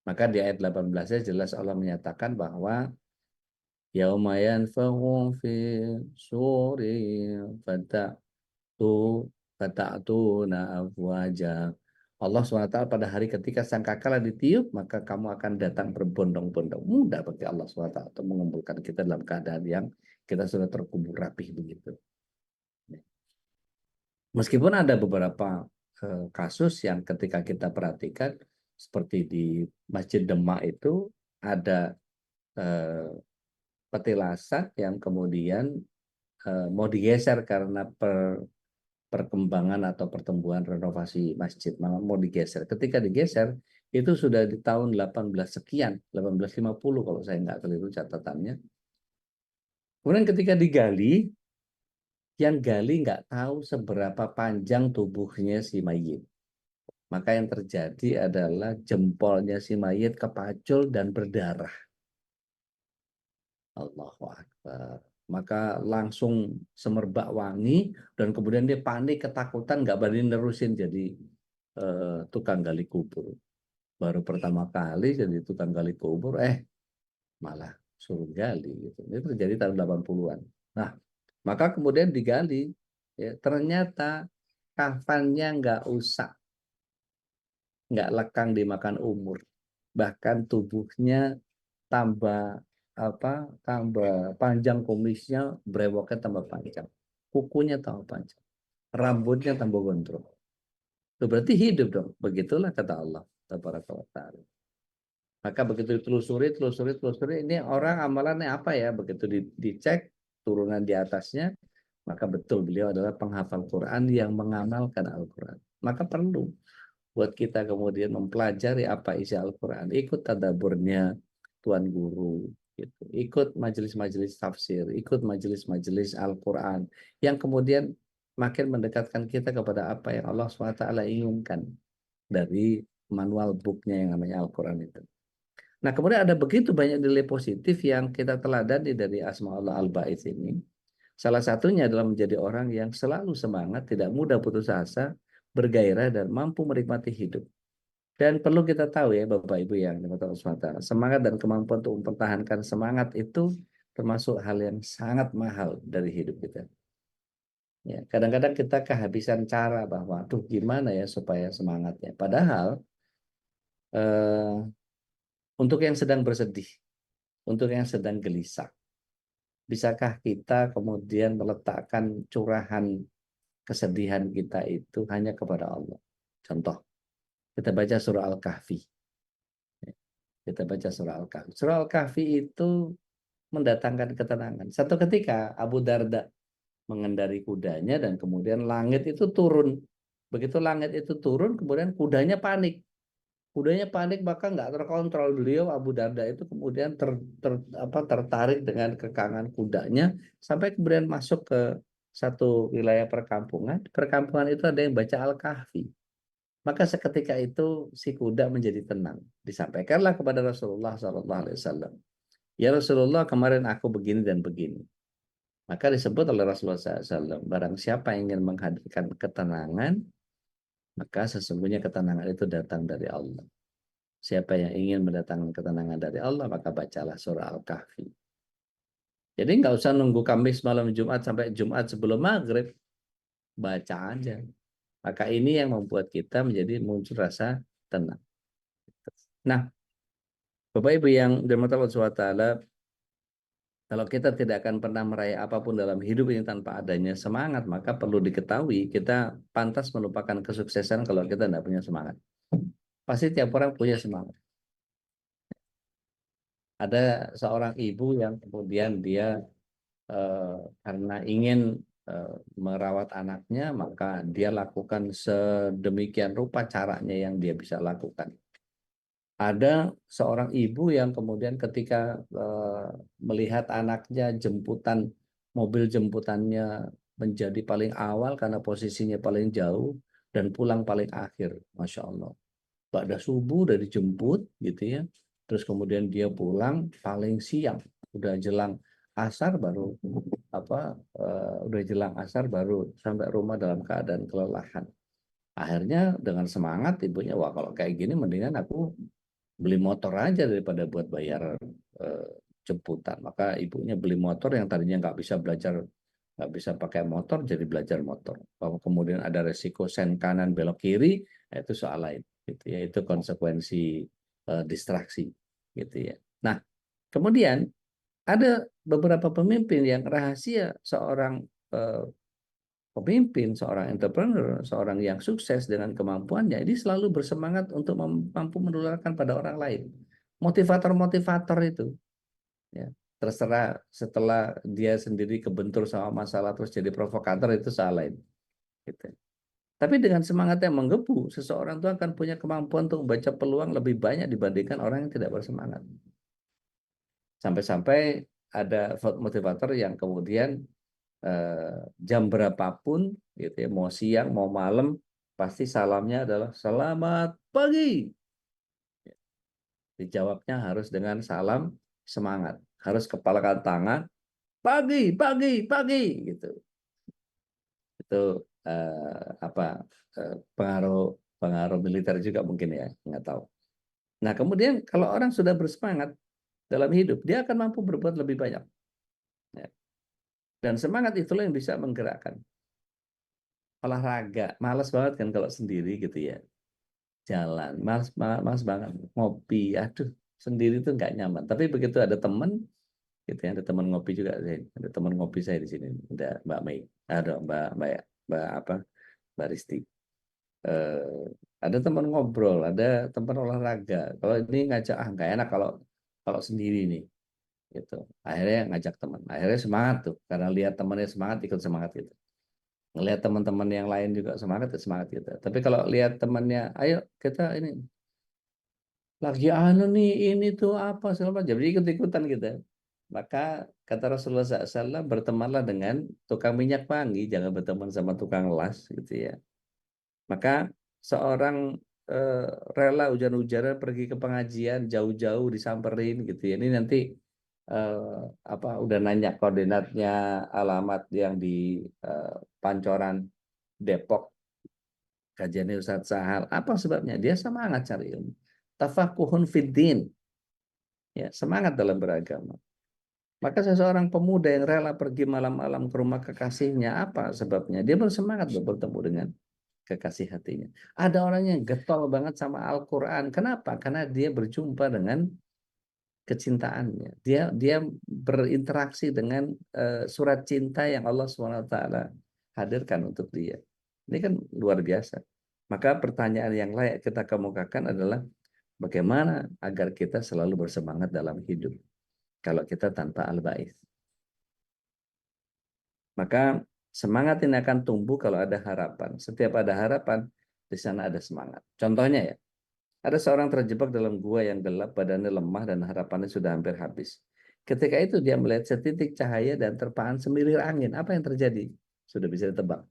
C: Maka di ayat 18-nya jelas Allah menyatakan bahwa yauma yanfahu fi suri fata'tuna afwaja. Allah SWT pada hari ketika sangkakala ditiup, maka kamu akan datang berbondong-bondong. Mudah bagi Allah SWT untuk mengumpulkan kita dalam keadaan yang kita sudah terkubur rapih begitu. Meskipun ada beberapa kasus yang ketika kita perhatikan, seperti di Masjid Demak itu ada petilasan yang kemudian mau digeser karena perkembangan atau pertumbuhan renovasi masjid, mau digeser. Ketika digeser, itu sudah di tahun 18 sekian, 1850 kalau saya nggak keliru catatannya. Kemudian ketika digali, yang gali nggak tahu seberapa panjang tubuhnya si mayit. Maka yang terjadi adalah jempolnya si mayit kepacul dan berdarah. Allahu Akbar. Maka langsung semerbak wangi dan kemudian dia panik, ketakutan, nggak berani nerusin jadi tukang gali kubur. Baru pertama kali jadi tukang gali kubur, malah suruh gali gitu. Ini terjadi tahun 80-an. Nah, maka kemudian digali, ya, ternyata kafannya nggak usah, nggak lekang dimakan umur. Bahkan tubuhnya tambah tambah panjang, kumisnya brewoknya tambah panjang, kukunya tambah panjang, rambutnya tambah gondrong. Itu berarti hidup dong. Begitulah kata Allah tabaraka wa taala. Maka begitu telusuri, telusuri, telusuri, ini orang amalannya apa ya? Begitu dicek turunan di atasnya, maka betul beliau adalah penghafal Quran yang mengamalkan Al-Quran. Maka perlu buat kita kemudian mempelajari apa isi Al-Quran, ikut tadaburnya Tuan Guru, gitu. Ikut majelis-majelis tafsir, ikut majelis-majelis Al-Quran, yang kemudian makin mendekatkan kita kepada apa yang Allah SWT inginkan dari manual booknya yang namanya Al-Quran itu. Nah, kemudian ada begitu banyak nilai positif yang kita teladani dari Asma Allah Al-Ba'its ini. Salah satunya adalah menjadi orang yang selalu semangat, tidak mudah putus asa, bergairah, dan mampu menikmati hidup. Dan perlu kita tahu ya Bapak Ibu yang dimata Allah SWT, semangat dan kemampuan untuk mempertahankan semangat itu termasuk hal yang sangat mahal dari hidup kita. Ya, kadang-kadang kita kehabisan cara bahwa, tuh gimana ya supaya semangatnya. Padahal eh, untuk yang sedang bersedih, untuk yang sedang gelisah, bisakah kita kemudian meletakkan curahan kesedihan kita itu hanya kepada Allah? Contoh, kita baca surah Al-Kahfi. Kita baca surah Al-Kahfi. Surah Al-Kahfi itu mendatangkan ketenangan. Satu ketika Abu Darda mengendari kudanya dan kemudian langit itu turun. Begitu langit itu turun, kemudian kudanya panik. Kudanya panik, maka nggak terkontrol. Beliau Abu Darda itu kemudian tertarik dengan kekangan kudanya sampai kemudian masuk ke satu wilayah perkampungan. Perkampungan itu ada yang baca Al-Kahfi. Maka seketika itu si kuda menjadi tenang. Disampaikanlah kepada Rasulullah SAW. Ya Rasulullah, kemarin aku begini dan begini. Maka disebut oleh Rasulullah SAW, barang siapa yang ingin menghadirkan ketenangan, maka sesungguhnya ketenangan itu datang dari Allah. Siapa yang ingin mendatangkan ketenangan dari Allah, maka bacalah surah Al-Kahfi. Jadi nggak usah nunggu Kamis malam Jumat sampai Jumat sebelum maghrib, baca aja. Maka ini yang membuat kita menjadi muncul rasa tenang. Nah, Bapak Ibu yang dirahmati Allah SWT, kalau kita tidak akan pernah meraih apapun dalam hidup ini tanpa adanya semangat, maka perlu diketahui kita pantas melupakan kesuksesan kalau kita tidak punya semangat. Pasti tiap orang punya semangat. Ada seorang ibu yang kemudian dia karena ingin merawat anaknya, maka dia lakukan sedemikian rupa caranya yang dia bisa lakukan. Ada seorang ibu yang kemudian ketika melihat anaknya mobil jemputannya menjadi paling awal karena posisinya paling jauh dan pulang paling akhir, Masya Allah. Ba'da subuh udah dijemput gitu ya, terus kemudian dia pulang paling siang, udah jelang asar baru udah jelang asar baru sampai rumah dalam keadaan kelelahan. Akhirnya dengan semangat ibunya, wah kalau kayak gini mendingan aku beli motor aja daripada buat bayar eh, jemputan. Maka ibunya beli motor yang tadinya nggak bisa pakai motor jadi belajar motor. Bahwa kemudian ada resiko sen kanan belok kiri, itu soal lain. Gitu ya, itu konsekuensi distraksi. Gitu ya. Nah, kemudian ada beberapa pemimpin yang rahasia seorang pemimpin, seorang entrepreneur, seorang yang sukses dengan kemampuannya, ini selalu bersemangat untuk mampu menularkan pada orang lain. Motivator-motivator itu, ya, terserah setelah dia sendiri kebentur sama masalah terus jadi provokator itu salah lain. Gitu. Tapi dengan semangat yang menggebu, seseorang itu akan punya kemampuan untuk membaca peluang lebih banyak dibandingkan orang yang tidak bersemangat. Sampai-sampai ada motivator yang kemudian jam berapapun gitu ya, mau siang mau malam pasti salamnya adalah selamat pagi. Dijawabnya harus dengan salam semangat, harus kepalakan tangan, pagi pagi pagi gitu. Itu apa pengaruh pengaruh militer juga mungkin ya, nggak tahu. Nah kemudian kalau orang sudah bersemangat dalam hidup, dia akan mampu berbuat lebih banyak. Ya. Dan semangat itulah yang bisa menggerakkan. Olahraga, males banget kan kalau sendiri gitu ya. Jalan, males, males banget. Ngopi, aduh, sendiri tuh nggak nyaman. Tapi begitu ada teman, gitu ya, ada teman ngopi juga. Ada teman ngopi saya di sini. Ada Mbak Mei, ada Mbak apa, Mbak Risti. Eh, ada teman ngobrol, ada teman olahraga. Kalau ini ngajak, nggak enak kalau kalau sendiri nih. Gitu. Akhirnya ngajak teman. Akhirnya semangat tuh, karena lihat temannya semangat, ikut semangat gitu. Ngelihat teman-teman yang lain juga semangat, ya semangat gitu. Tapi kalau lihat temannya, ayo kita ini lagi anu nih, ini tuh apa segala macam, jadi ikut-ikutan gitu. Maka kata Rasulullah SAW, bertemanlah dengan tukang minyak wangi, jangan berteman sama tukang las gitu ya. Maka seorang eh, rela hujan-hujanan pergi ke pengajian jauh-jauh disamperin gitu ya. Ini nanti eh, apa udah nanya koordinatnya, alamat yang di eh, Pancoran Depok, kajiannya Ustadz Sahal. Apa sebabnya? Dia semangat cari ilmu. Tafakuhun fiddin, ya, semangat dalam beragama. Maka seseorang pemuda yang rela pergi malam-malam ke rumah kekasihnya, apa sebabnya? Dia bersemangat bertemu dengan kekasih hatinya. Ada orang yang getol banget sama Al-Quran. Kenapa? Karena dia berjumpa dengan kecintaannya. Dia berinteraksi dengan surat cinta yang Allah SWT hadirkan untuk dia. Ini kan luar biasa. Maka pertanyaan yang layak kita kemukakan adalah bagaimana agar kita selalu bersemangat dalam hidup kalau kita tanpa al-ba'is. Maka semangat ini akan tumbuh kalau ada harapan. Setiap ada harapan, di sana ada semangat. Contohnya ya, ada seorang terjebak dalam gua yang gelap, badannya lemah dan harapannya sudah hampir habis. Ketika itu dia melihat setitik cahaya dan terpaan semilir angin. Apa yang terjadi? Sudah bisa ditebak.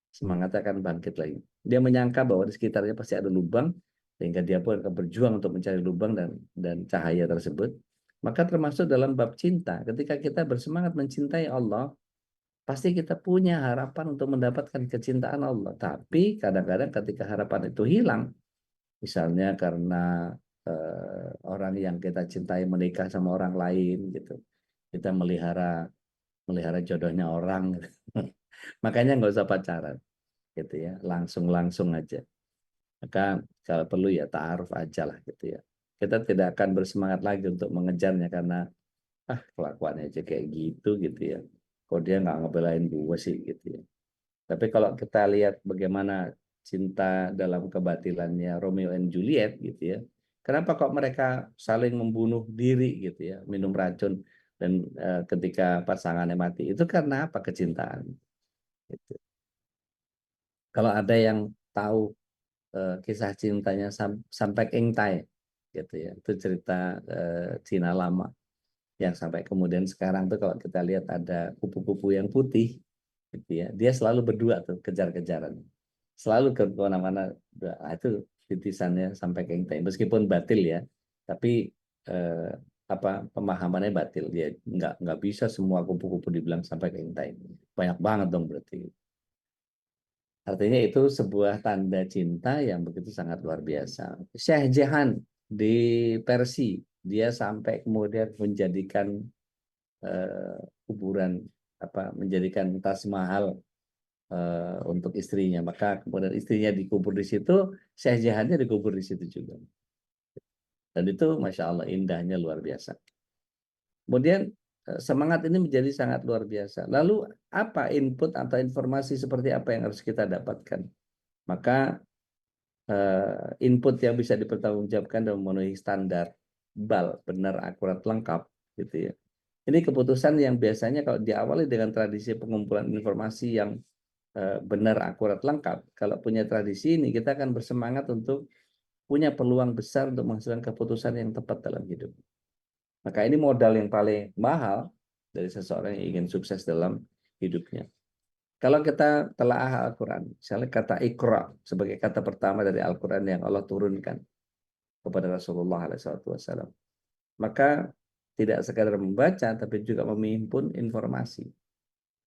C: Semangatnya akan bangkit lagi. Dia menyangka bahwa di sekitarnya pasti ada lubang, sehingga dia pun akan berjuang untuk mencari lubang dan cahaya tersebut. Maka termasuk dalam bab cinta, ketika kita bersemangat mencintai Allah, pasti kita punya harapan untuk mendapatkan kecintaan Allah. Tapi kadang-kadang ketika harapan itu hilang, misalnya karena orang yang kita cintai menikah sama orang lain gitu, kita melihara melihara jodohnya orang, gitu. Makanya nggak usah pacaran, gitu ya, langsung aja. Maka kalau perlu ya ta'aruf aja lah gitu ya. Kita tidak akan bersemangat lagi untuk mengejarnya karena kelakuannya aja kayak gitu ya. Kok dia nggak ngebelain gue sih gitu ya. Tapi kalau kita lihat bagaimana cinta dalam kebatilannya Romeo and Juliet gitu ya. Kenapa kok mereka saling membunuh diri gitu ya, minum racun dan ketika pasangannya mati itu karena apa? Kecintaan. Gitu. Kalau ada yang tahu kisah cintanya sampai Eng Tai gitu ya, itu cerita Cina lama yang sampai kemudian sekarang tuh kalau kita lihat ada kupu-kupu yang putih gitu ya, dia selalu berdua tuh kejar-kejaran, selalu ke mana-mana. Nah, itu titisannya sampai ke Intai meskipun batil ya, tapi eh, apa pemahamannya batil, dia nggak bisa semua kupu-kupu dibilang sampai ke Intai, banyak banget dong berarti. Artinya itu sebuah tanda cinta yang begitu sangat luar biasa. Syekh Jahan di Persia, dia sampai kemudian menjadikan kuburan, apa, menjadikan Taj Mahal untuk istrinya. Maka kemudian istrinya dikubur di situ, Syekh Jahannya dikubur di situ juga. Dan itu Masya Allah indahnya luar biasa. Kemudian semangat ini menjadi sangat luar biasa. Lalu apa input atau informasi seperti apa yang harus kita dapatkan? Maka input yang bisa dipertanggungjawabkan dan memenuhi standar BAL, benar, akurat, lengkap, gitu ya. Ini keputusan yang biasanya kalau diawali dengan tradisi pengumpulan informasi yang benar, akurat, lengkap. Kalau punya tradisi ini, kita akan bersemangat untuk punya peluang besar untuk menghasilkan keputusan yang tepat dalam hidup. Maka ini modal yang paling mahal dari seseorang yang ingin sukses dalam hidupnya. Kalau kita telaah Al-Quran, misalnya kata Iqra sebagai kata pertama dari Al-Quran yang Allah turunkan kepada Rasulullah SAW, maka tidak sekadar membaca, tapi juga menghimpun informasi.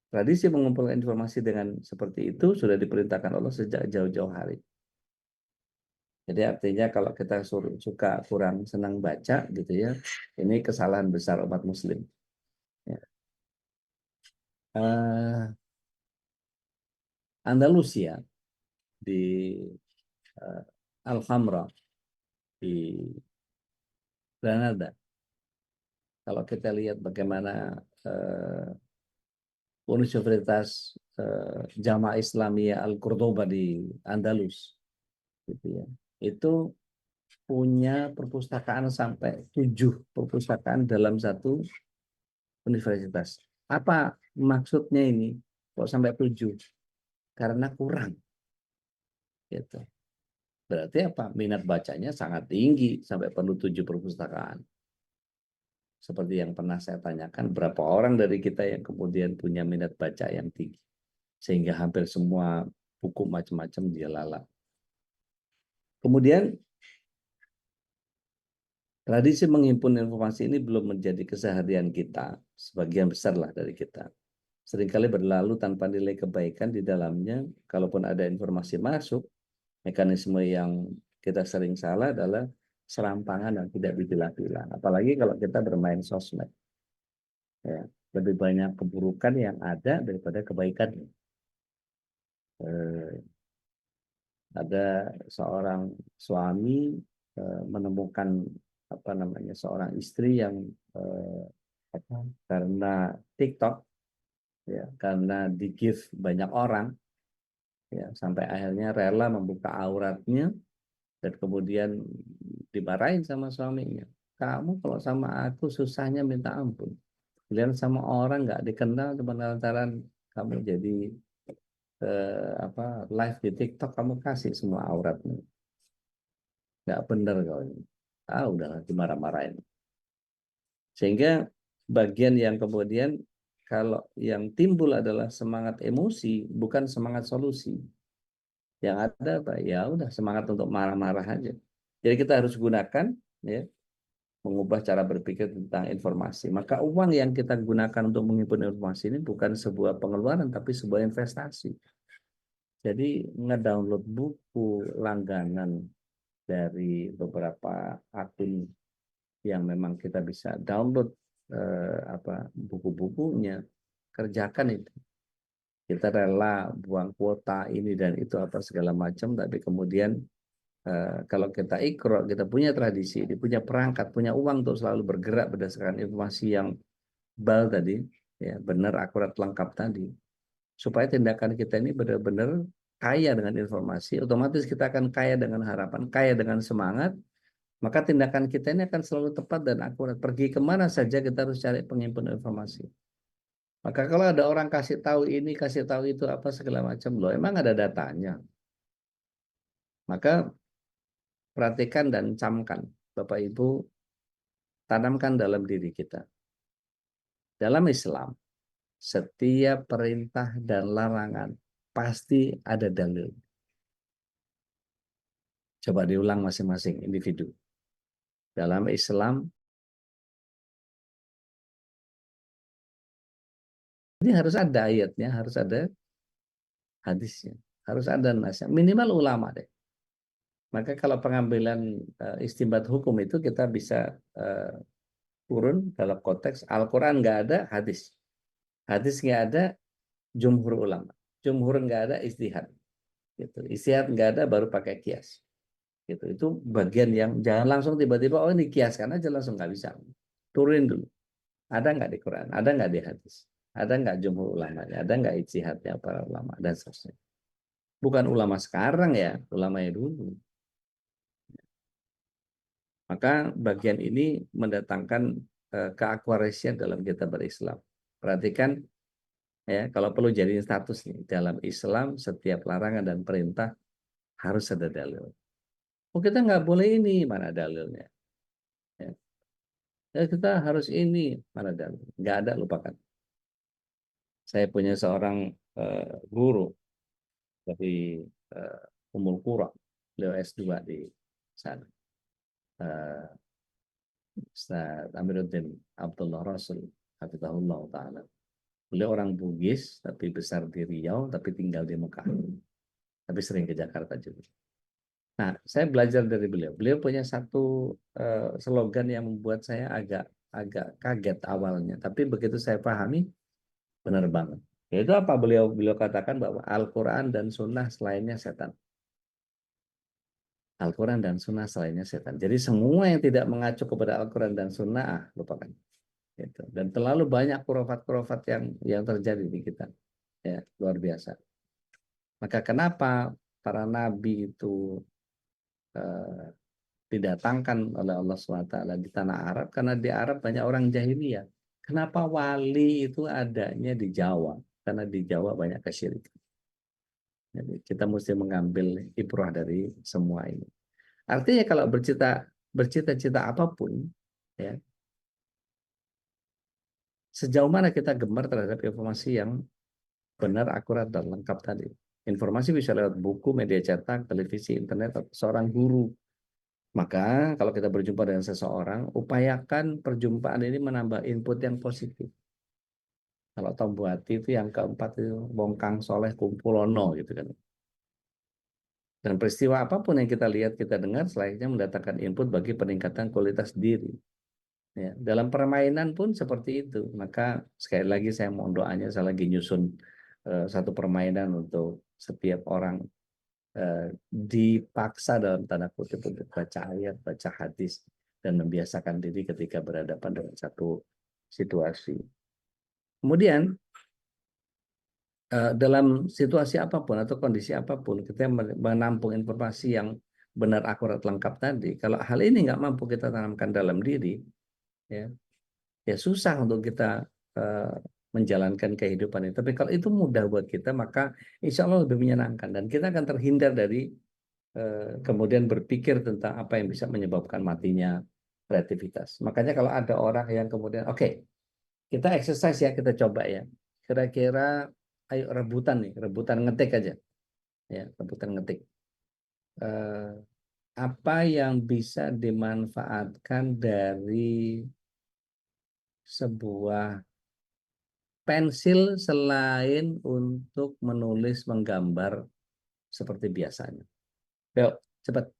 C: Tradisi mengumpulkan informasi dengan seperti itu sudah diperintahkan Allah sejak jauh-jauh hari. Jadi artinya kalau kita suka kurang senang baca gitu ya, ini kesalahan besar umat Muslim. Ya. Andalusia di Alhambra di Granada. Kalau kita lihat bagaimana Universitas Jamaah Islamiyah Al-Qurdoba di Andalus, gitu ya, itu punya perpustakaan sampai 7 perpustakaan dalam satu universitas. Apa maksudnya ini? Kok sampai 7? Karena kurang. Gitu. Berarti apa? Minat bacanya sangat tinggi sampai perlu 7 perpustakaan. Seperti yang pernah saya tanyakan, berapa orang dari kita yang kemudian punya minat baca yang tinggi. Sehingga hampir semua buku macam-macam dia lala. Kemudian tradisi menghimpun informasi ini belum menjadi keseharian kita, sebagian besar lah dari kita. Seringkali berlalu tanpa nilai kebaikan di dalamnya. Kalaupun ada informasi masuk, mekanisme yang kita sering salah adalah serampangan dan tidak dipilah-pilah. Apalagi kalau kita bermain sosmed. Ya, lebih banyak keburukan yang ada daripada kebaikan. Ada seorang suami menemukan apa namanya seorang istri yang karena TikTok, ya, karena di give banyak orang, ya, sampai akhirnya rela membuka auratnya dan kemudian dimarahin sama suaminya. Kamu kalau sama aku susahnya minta ampun. Kalian sama orang nggak dikenal cuma lantaran kamu jadi live di TikTok, kamu kasih semua auratmu. Nggak bener kau ini. Udahlah dimarah-marahin. Sehingga bagian yang kemudian kalau yang timbul adalah semangat emosi, bukan semangat solusi. Yang ada apa? Ya udah semangat untuk marah-marah aja. Jadi kita harus gunakan, ya, mengubah cara berpikir tentang informasi. Maka uang yang kita gunakan untuk menghimpun informasi ini bukan sebuah pengeluaran, tapi sebuah investasi. Jadi ngedownload buku langganan dari beberapa akun yang memang kita bisa download buku-bukunya, kerjakan itu. Kita rela buang kuota ini dan itu apa segala macam, tapi kemudian kalau kita ikro, kita punya tradisi, punya perangkat, punya uang untuk selalu bergerak berdasarkan informasi yang tadi, ya, benar, akurat, lengkap tadi, supaya tindakan kita ini benar-benar kaya dengan informasi, otomatis kita akan kaya dengan harapan, kaya dengan semangat, maka tindakan kita ini akan selalu tepat dan akurat. Pergi kemana saja kita harus cari penghimpun informasi. Maka kalau ada orang kasih tahu ini, kasih tahu itu, apa segala macam, loh emang ada datanya. Maka perhatikan dan camkan, Bapak Ibu, tanamkan dalam diri kita. Dalam Islam, setiap perintah dan larangan pasti ada dalil. Coba diulang masing-masing individu. Dalam Islam, ini harus ada ayatnya, harus ada hadisnya, harus ada nasnya, minimal ulama deh. Maka kalau pengambilan istinbat hukum itu kita bisa turun dalam konteks Al-Quran nggak ada, hadis. Hadis nggak ada, jumhur ulama. Jumhur nggak ada, ijtihad. Gitu. Ijtihad nggak ada, baru pakai kias. Gitu. Itu bagian yang jangan langsung tiba-tiba, oh ini kiaskan aja, langsung nggak bisa. Turunin dulu. Ada nggak di Quran? Ada nggak di hadis? Ada nggak jumhur ulamanya? Ada nggak ijtihadnya para ulama? Dan seterusnya. Bukan ulama sekarang ya, ulamanya dulu. Maka bagian ini mendatangkan keakurasian dalam kita berislam. Perhatikan, ya, kalau perlu jadi status nih, dalam Islam setiap larangan dan perintah harus ada dalil. Oh kita nggak boleh ini, mana dalilnya? Ya. Ya, kita harus ini, mana dan nggak ada, lupakan. Saya punya seorang guru dari Ummul Qura, beliau S2 di sana. Eh, Ustaz Amiruddin Abdullah Rasul, Hafizahullah Ta'ala. Beliau orang Bugis, tapi besar di Riau, tapi tinggal di Mekah. Tapi sering ke Jakarta juga. Nah, saya belajar dari beliau. Beliau punya satu slogan yang membuat saya agak agak kaget awalnya. Tapi begitu saya pahami, benar banget. Yaitu apa beliau beliau katakan bahwa Al-Quran dan Sunnah selainnya setan. Al-Quran dan Sunnah selainnya setan. Jadi semua yang tidak mengacu kepada Al-Quran dan Sunnah, lupakan. Gitu. Dan terlalu banyak kurafat-kurafat yang terjadi di kita. Ya, luar biasa. Maka kenapa para nabi itu eh, didatangkan oleh Allah SWT di tanah Arab? Karena di Arab banyak orang jahiliyah. Kenapa wali itu adanya di Jawa? Karena di Jawa banyak kesyirikan. Jadi kita mesti mengambil ibrah dari semua ini. Artinya kalau bercita-cita apapun, ya, sejauh mana kita gemar terhadap informasi yang benar, akurat, dan lengkap tadi. Informasi bisa lewat buku, media cetak, televisi, internet, atau seorang guru. Maka kalau kita berjumpa dengan seseorang, upayakan perjumpaan ini menambah input yang positif. Kalau Tom Buati itu yang keempat itu bongkang soleh kumpulono gitu kan. Dan peristiwa apapun yang kita lihat, kita dengar, selayaknya mendatangkan input bagi peningkatan kualitas diri. Ya, dalam permainan pun seperti itu. Maka sekali lagi saya mohon doanya, saya lagi nyusun satu permainan untuk setiap orang dipaksa dalam tanda kutip untuk baca ayat, baca hadis, dan membiasakan diri ketika berhadapan dengan satu situasi. Kemudian dalam situasi apapun atau kondisi apapun, kita menampung informasi yang benar, akurat, lengkap tadi. Kalau hal ini nggak mampu kita tanamkan dalam diri, ya, ya susah untuk kita eh, menjalankan kehidupan ini. Tapi kalau itu mudah buat kita, maka insya Allah lebih menyenangkan dan kita akan terhindar dari kemudian berpikir tentang apa yang bisa menyebabkan matinya kreativitas. Makanya kalau ada orang yang kemudian, oke, kita exercise ya, kita coba ya. Kira-kira, ayo rebutan nih, rebutan ngetik aja, ya, rebutan ngetik. Eh, apa yang bisa dimanfaatkan dari sebuah pensil selain untuk menulis, menggambar seperti biasanya? Yuk, cepat.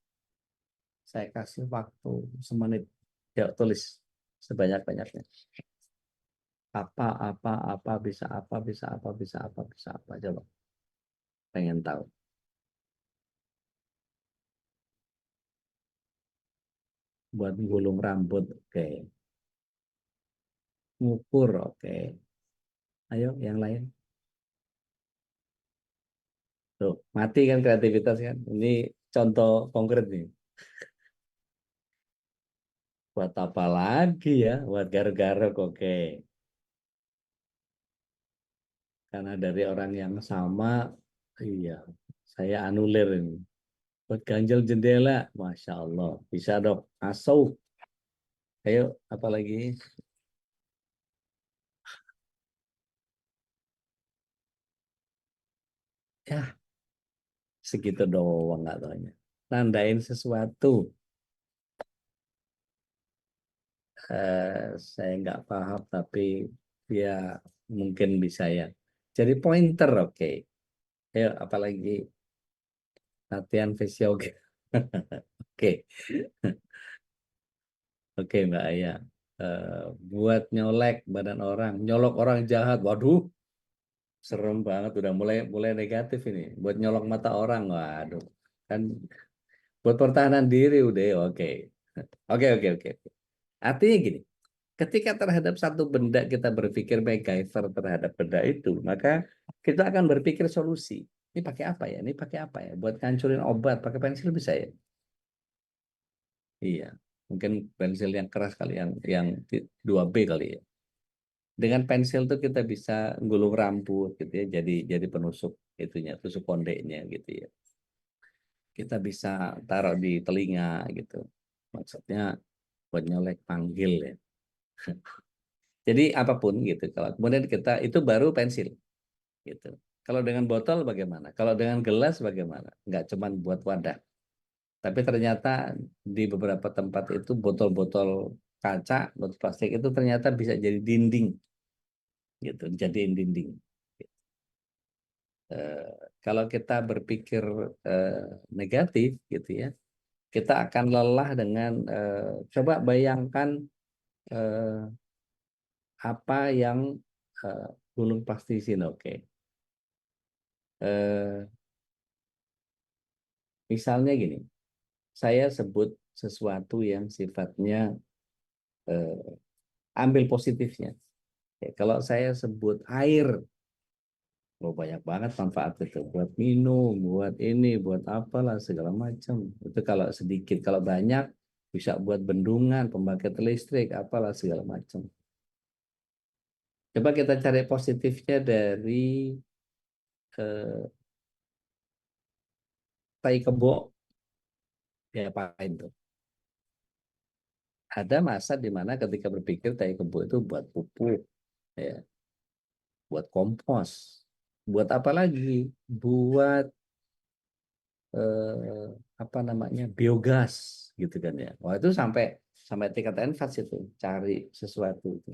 C: Saya kasih waktu semenit. Yuk, tulis sebanyak-banyaknya. Apa, bisa apa, bisa apa, bisa apa, bisa apa. Coba, pengen tahu. Buat gulung rambut, oke. Ngukur, oke. Ayo, yang lain. Tuh, mati kan kreativitas kan. Ini contoh konkret nih. Buat apa lagi ya? Buat garuk-garuk, oke. Karena dari orang yang sama, iya, saya anulir ini. Buat ganjel jendela, Masya Allah. Bisa dok, asau. Ayo, apalagi? Ya, segitu doang nggak taunya. Nandain sesuatu. Saya nggak paham, tapi ya mungkin bisa ya. Jadi pointer, oke. Ayo, apalagi latihan fisiogi. Oke, oke Mbak Aya. Buat nyolek badan orang, nyolok orang jahat. Waduh, serem banget. Udah mulai mulai negatif ini. Buat nyolok mata orang, waduh. Kan buat pertahanan diri udah oke. Oke, oke, oke. Artinya gini, ketika terhadap satu benda kita berpikir MacGyver terhadap benda itu, maka kita akan berpikir solusi. Ini pakai apa ya? Ini pakai apa ya? Buat ngancurin obat, pakai pensil bisa ya? Iya, mungkin pensil yang keras kali, yang 2B kali ya. Dengan pensil tuh kita bisa gulung rambut gitu ya, jadi penusuk itunya, tusuk kondeknya gitu ya. Kita bisa taruh di telinga gitu. Maksudnya buat nyolek panggil ya. Jadi apapun gitu. Kalau kemudian kita itu baru pensil gitu. Kalau dengan botol bagaimana? Kalau dengan gelas bagaimana? Nggak cuma buat wadah. Tapi ternyata di beberapa tempat itu botol-botol kaca, botol plastik itu ternyata bisa jadi dinding gitu, jadiin dinding. Eh, Kalau kita berpikir negatif gitu ya, kita akan lelah dengan coba bayangkan eh, apa yang gunung pasti sini, oke. Eh, Misalnya gini, saya sebut sesuatu yang sifatnya ambil positifnya. Ya, kalau saya sebut air, oh banyak banget manfaat itu buat minum, buat ini, buat apalah segala macam. Itu kalau sedikit, kalau banyak bisa buat bendungan, pembangkit listrik, apalah segala macam. Coba kita cari positifnya dari eh, tai kebo, ya apain tuh? Ada masa di mana ketika berpikir tai kebo itu buat pupuk, ya, buat kompos, buat apa lagi? Buat apa namanya biogas gitu kan ya. Wah itu sampai sampai tingkat advance itu cari sesuatu itu.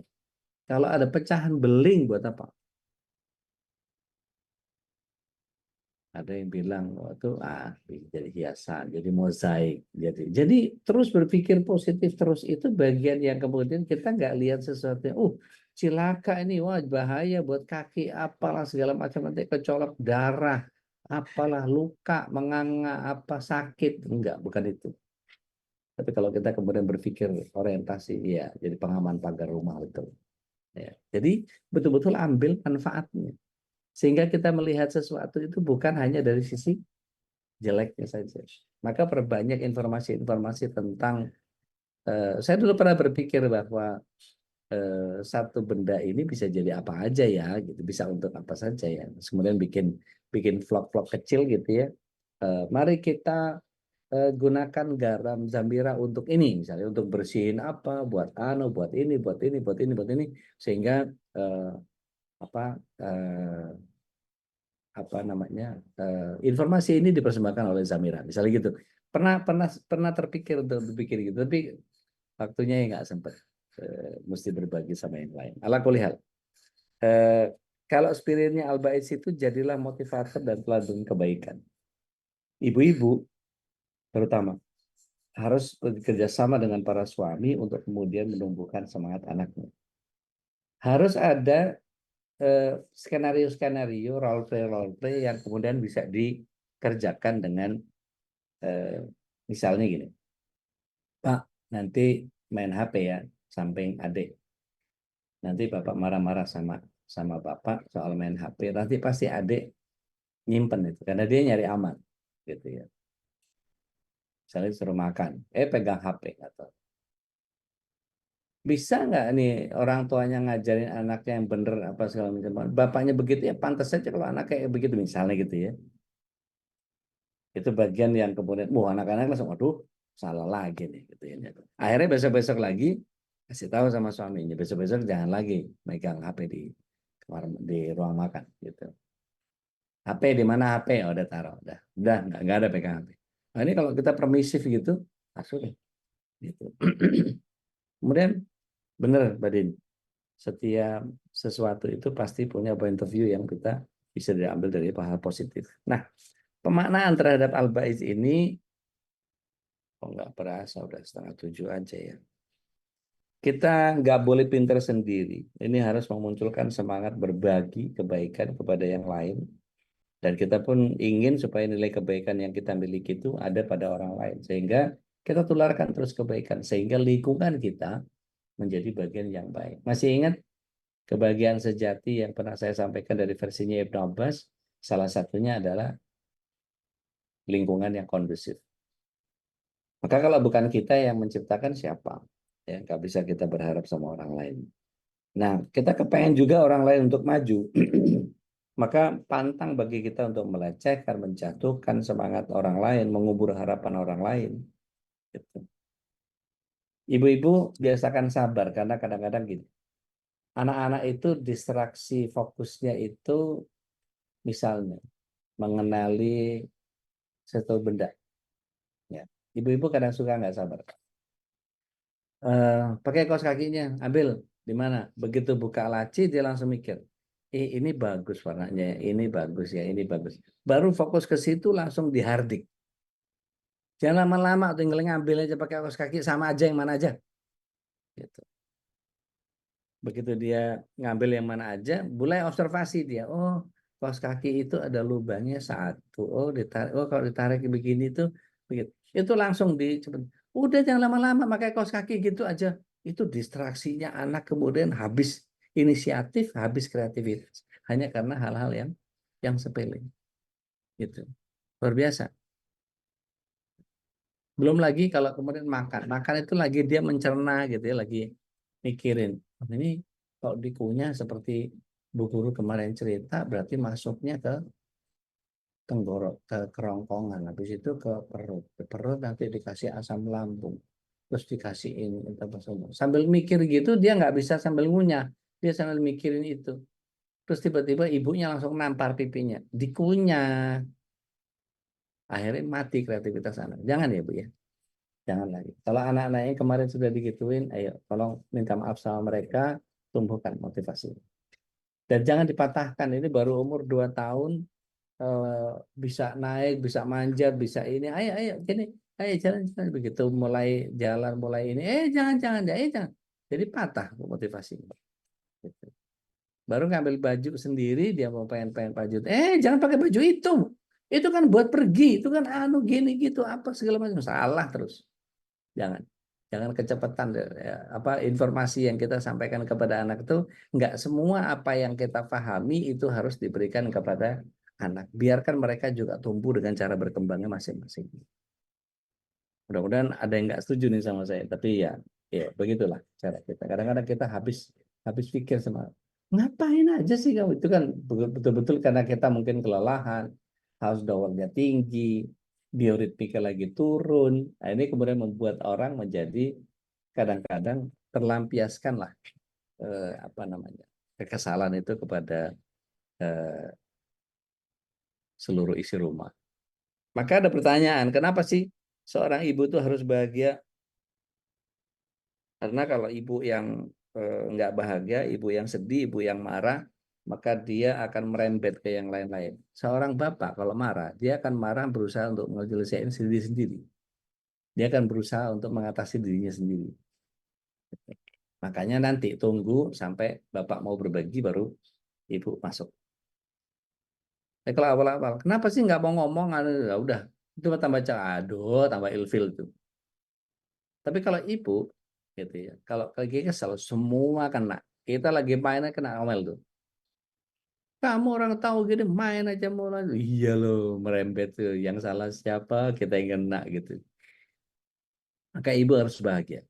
C: Kalau ada pecahan beling buat apa? Ada yang bilang wah itu jadi hiasan, jadi mozaik, jadi terus berpikir positif terus itu bagian yang kemudian kita nggak lihat sesuatu. Cilaka ini wah bahaya buat kaki apalah segala macam nanti kecolok darah apalah luka menganga apa sakit enggak bukan itu. Tapi kalau kita kemudian berpikir orientasi, ya, jadi pengaman pagar rumah itu. Ya. Jadi betul-betul ambil manfaatnya. Sehingga kita melihat sesuatu itu bukan hanya dari sisi jeleknya saja. Maka perbanyak informasi-informasi tentang, saya dulu pernah berpikir bahwa satu benda ini bisa jadi apa aja ya, gitu. Bisa untuk apa saja ya. Kemudian bikin bikin vlog-vlog kecil gitu ya. Mari kita gunakan garam Zambira untuk ini misalnya untuk bersihin apa buat buat ini buat ini buat ini buat ini sehingga eh, apa eh, apa namanya informasi ini dipersembahkan oleh Zamira misalnya gitu pernah pernah pernah terpikir untuk berpikir gitu tapi waktunya ya nggak sempat mesti berbagi sama yang lain ala kulihal eh, kalau spiritnya Al-Baiz itu jadilah motivator dan teladan kebaikan ibu-ibu terutama harus bekerja sama dengan para suami untuk kemudian menumbuhkan semangat anaknya. Harus ada skenario-skenario role play yang kemudian bisa dikerjakan dengan eh, misalnya gini, Pak, nanti main HP ya, samping adik. Nanti Bapak marah-marah sama sama Bapak soal main HP. Nanti pasti adik nyimpen itu, karena dia nyari aman, gitu ya. Misalnya disuruh makan, pegang HP atau bisa nggak nih orang tuanya ngajarin anaknya yang bener apa segala macam. Bapaknya begitu ya pantas saja kalau anak kayak begitu misalnya gitu ya. Itu bagian yang kemudian, wah anak-anak langsung, aduh salah lagi nih gitu ya. Akhirnya besok-besok lagi kasih tahu sama suaminya, besok-besok jangan lagi megang HP di kamar di ruang makan gitu. HP di mana HP? Oh, udah taruh, udah nggak ada pegang HP. Nah ini kalau kita permisif gitu, sudah gitu. Kemudian bener, Badin. Setiap sesuatu itu pasti punya point of view yang kita bisa diambil dari hal positif. Nah, pemaknaan terhadap Al-Baiz ini, oh nggak berasa, udah 6:30 aja ya. Kita nggak boleh pinter sendiri. Ini harus memunculkan semangat berbagi kebaikan kepada yang lain. Dan kita pun ingin supaya nilai kebaikan yang kita miliki itu ada pada orang lain. Sehingga kita tularkan terus kebaikan. Sehingga lingkungan kita menjadi bagian yang baik. Masih ingat kebahagiaan sejati yang pernah saya sampaikan dari versinya Ibnu Abbas, salah satunya adalah lingkungan yang kondusif. Maka kalau bukan kita yang menciptakan siapa? Ya, nggak bisa kita berharap sama orang lain. Nah, kita kepengen juga orang lain untuk maju. Maka pantang bagi kita untuk melecehkan, menjatuhkan semangat orang lain, mengubur harapan orang lain. Gitu. Ibu-ibu biasakan sabar karena kadang-kadang gini. Anak-anak itu distraksi fokusnya itu misalnya mengenali satu benda. Ya. Ibu-ibu kadang suka nggak sabar. Pakai kaos kakinya, ambil di mana? Begitu buka laci dia langsung mikir, ini bagus warnanya, ini bagus ya, ini bagus. Baru fokus ke situ langsung dihardik. Jangan lama-lama tinggal ngambil aja pakai kaos kaki sama aja yang mana aja. Gitu. Begitu dia ngambil yang mana aja, mulai observasi dia. Oh, kaos kaki itu ada lubangnya satu. Oh, ditarik. Oh, kalau ditarik begini tuh begitu. Itu langsung cepet. Udah jangan lama-lama pakai kaos kaki gitu aja. Itu distraksinya anak kemudian habis inisiatif, habis kreativitas. Hanya karena hal-hal yang sepele. Gitu. Luar biasa. Belum lagi kalau kemudian makan. Makan itu lagi dia mencerna gitu ya, lagi mikirin. "Oh, ini kalau dikunyah seperti Bu Guru kemarin cerita, berarti masuknya ke tenggorok, ke kerongkongan. Habis itu ke perut. Ke perut nanti dikasih asam lambung. Terus dikasih ini. Sambil mikir gitu, dia nggak bisa sambil ngunyah. Dia sambil mikirin itu. Terus tiba-tiba ibunya langsung nampar pipinya. Dikunyah. Akhirnya mati kreativitas anak. Jangan ya Bu ya. Jangan lagi. Kalau anak-anaknya kemarin sudah digituin, ayo tolong minta maaf sama mereka, tumbuhkan motivasi. Dan jangan dipatahkan. Ini baru umur 2 tahun, eh, bisa naik, bisa manjat, bisa ini. Ayo, ayo, gini. Ayo jalan, jalan. Begitu mulai jalan, mulai ini. Jangan, jangan, jangan. Jadi patah motivasinya. Gitu. Baru ngambil baju sendiri, dia mau pengen baju. Jangan pakai baju itu. Itu kan buat pergi. Itu kan anu gini gitu apa segala macam. Salah terus. Jangan jangan kecepatan ya, apa informasi yang kita sampaikan kepada anak itu nggak semua apa yang kita pahami itu harus diberikan kepada anak. Biarkan mereka juga tumbuh dengan cara berkembangnya masing-masing. Mudah-mudahan ada yang nggak setuju nih sama saya, tapi ya begitulah cara kita. Kadang-kadang kita habis habis pikir sama ngapain aja sih kamu itu kan betul-betul karena kita mungkin kelelahan, haus daunnya tinggi, bioritmika lagi turun. Nah, ini kemudian membuat orang menjadi kadang-kadang terlampiaskan lah apa namanya kekesalan itu kepada eh, seluruh isi rumah. Maka ada pertanyaan, kenapa sih seorang ibu itu harus bahagia? Karena kalau ibu yang nggak bahagia, ibu yang sedih, ibu yang marah, maka dia akan merembet ke yang lain-lain. Seorang bapak kalau marah, dia akan marah berusaha untuk menyelesaikan sendiri-sendiri. Dia akan berusaha untuk mengatasi dirinya sendiri. Makanya nanti tunggu sampai bapak mau berbagi baru ibu masuk. Kalau awal-awal, kenapa sih nggak mau ngomong? Ya udah, itu tambah aduh, tambah ilfil itu. Tapi kalau ibu, gitu ya, kalau lagi kesel, semua kena. Kita lagi mainnya kena omel tuh. Kamu orang tahu gini main aja mulai. Iya loh, merembet tuh. Yang salah siapa, kita yang kena gitu. Maka ibu harus bahagia.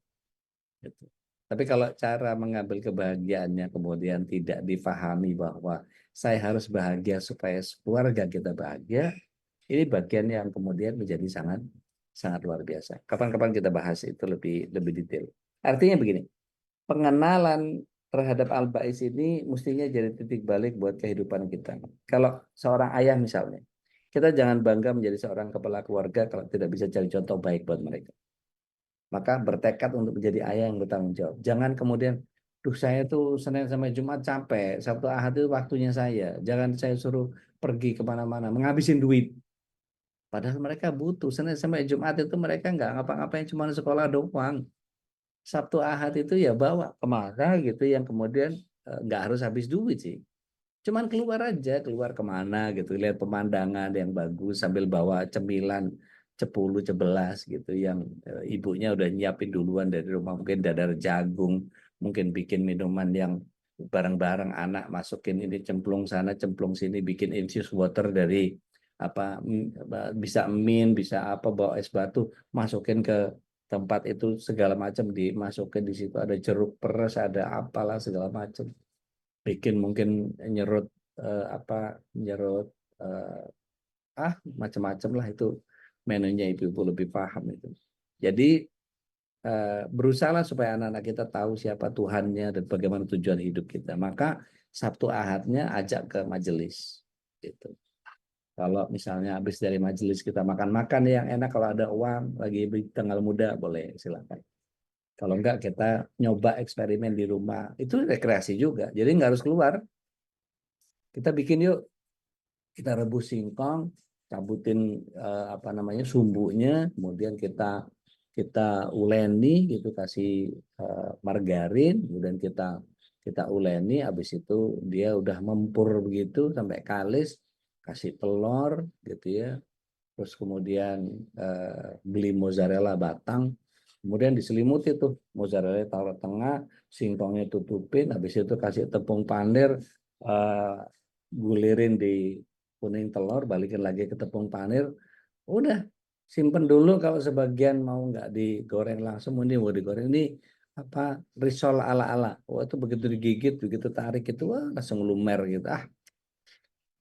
C: Gitu. Tapi kalau cara mengambil kebahagiaannya kemudian tidak difahami bahwa saya harus bahagia supaya keluarga kita bahagia, ini bagian yang kemudian menjadi sangat sangat luar biasa. Kapan-kapan kita bahas itu lebih lebih detail. Artinya begini, pengenalan terhadap Al-Bais ini mestinya jadi titik balik buat kehidupan kita. Kalau seorang ayah misalnya, kita jangan bangga menjadi seorang kepala keluarga kalau tidak bisa cari contoh baik buat mereka. Maka bertekad untuk menjadi ayah yang bertanggung jawab. Jangan kemudian, duh saya tuh Senin sampai Jumat capek, Sabtu Ahad itu waktunya saya. Jangan saya suruh pergi kemana-mana, menghabisin duit. Padahal mereka butuh. Senin sampai Jumat itu mereka nggak ngapa-ngapain, cuma sekolah doang. Sabtu Ahad itu ya bawa kemana gitu yang kemudian nggak harus habis duit sih. Cuman keluar aja, keluar kemana gitu, lihat pemandangan yang bagus sambil bawa cemilan 10, 11 gitu yang ibunya udah nyiapin duluan dari rumah, mungkin dadar jagung, mungkin bikin minuman yang bareng-bareng anak masukin ini cemplung sana, cemplung sini, bikin infused water dari apa bisa min, bisa apa bawa es batu, masukin ke tempat itu segala macam dimasukin di situ ada jeruk peres, ada apalah segala macam bikin mungkin nyerut apa nyerut macam-macam lah itu menunya ibu-ibu lebih paham itu. Jadi berusahalah supaya anak-anak kita tahu siapa Tuhannya dan bagaimana tujuan hidup kita. Maka Sabtu Ahadnya ajak ke majelis. Gitu. Kalau misalnya habis dari majelis kita makan-makan yang enak, kalau ada uang lagi tanggal muda boleh silakan. Kalau enggak kita nyoba eksperimen di rumah, itu rekreasi juga. Jadi nggak harus keluar. Kita bikin yuk, kita rebus singkong, cabutin apa namanya sumbunya, kemudian kita kita uleni gitu, kasih margarin, kemudian kita kita uleni, habis itu dia udah mempur begitu sampai kalis, kasih telur gitu ya, terus kemudian beli mozzarella batang, kemudian diselimuti tuh mozzarella taruh tengah, singkongnya tutupin, habis itu kasih tepung panir, eh, gulirin di kuning telur, balikin lagi ke tepung panir, udah simpen dulu. Kalau sebagian mau nggak digoreng langsung, ini mau digoreng, ini apa risol ala-ala. Wah itu begitu digigit, begitu tarik itu wah langsung lumer gitu.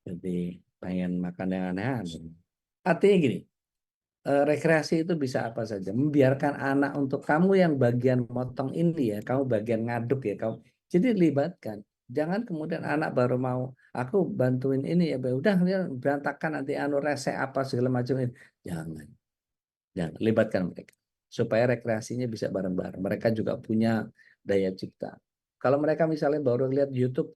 C: Jadi pengen makan yang aneh-aneh. Artinya gini, rekreasi itu bisa apa saja. Membiarkan anak untuk kamu yang bagian motong ini ya, kamu bagian ngaduk ya, kamu. Jadi libatkan. Jangan kemudian anak baru mau, aku bantuin ini ya, udah dia berantakan nanti anu rese apa segala macam ini. Jangan, jangan libatkan mereka supaya rekreasinya bisa bareng-bareng. Mereka juga punya daya cipta. Kalau mereka misalnya baru lihat YouTube,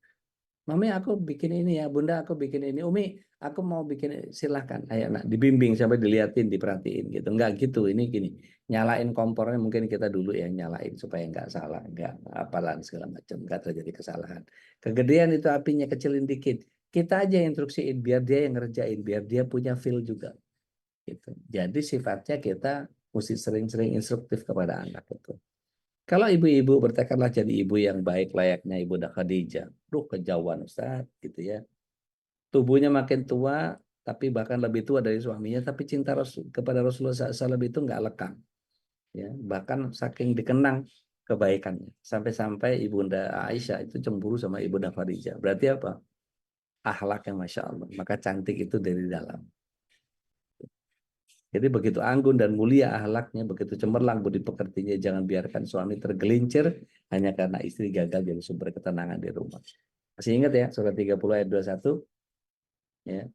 C: Mami aku bikin ini ya, Bunda aku bikin ini, Umi aku mau bikin ini. Silahkan, ayo nak dibimbing sampai diliatin, diperhatiin gitu. Enggak gitu, ini gini, nyalain kompornya mungkin kita dulu yang nyalain supaya enggak salah, enggak apalan segala macam, enggak terjadi kesalahan. Kegedean itu apinya kecilin dikit, kita aja yang instruksiin, biar dia yang ngerjain, biar dia punya feel juga. Gitu. Jadi sifatnya kita mesti sering-sering instruktif kepada anak itu. Kalau ibu-ibu bertekadlah jadi ibu yang baik layaknya Ibunda Khadijah. Duh kejauhan Ustaz gitu ya. Tubuhnya makin tua tapi bahkan lebih tua dari suaminya, tapi cinta kepada Rasulullah SAW itu nggak lekang. Ya, bahkan saking dikenang kebaikannya. Sampai-sampai Ibunda Aisyah itu cemburu sama Ibunda Khadijah. Berarti apa? Akhlak yang Masya Allah. Maka cantik itu dari dalam. Jadi begitu anggun dan mulia akhlaknya, begitu cemerlang budi pekertinya, jangan biarkan suami tergelincir hanya karena istri gagal jadi sumber ketenangan di rumah. Masih ingat ya, surat 30 ayat 21, ya.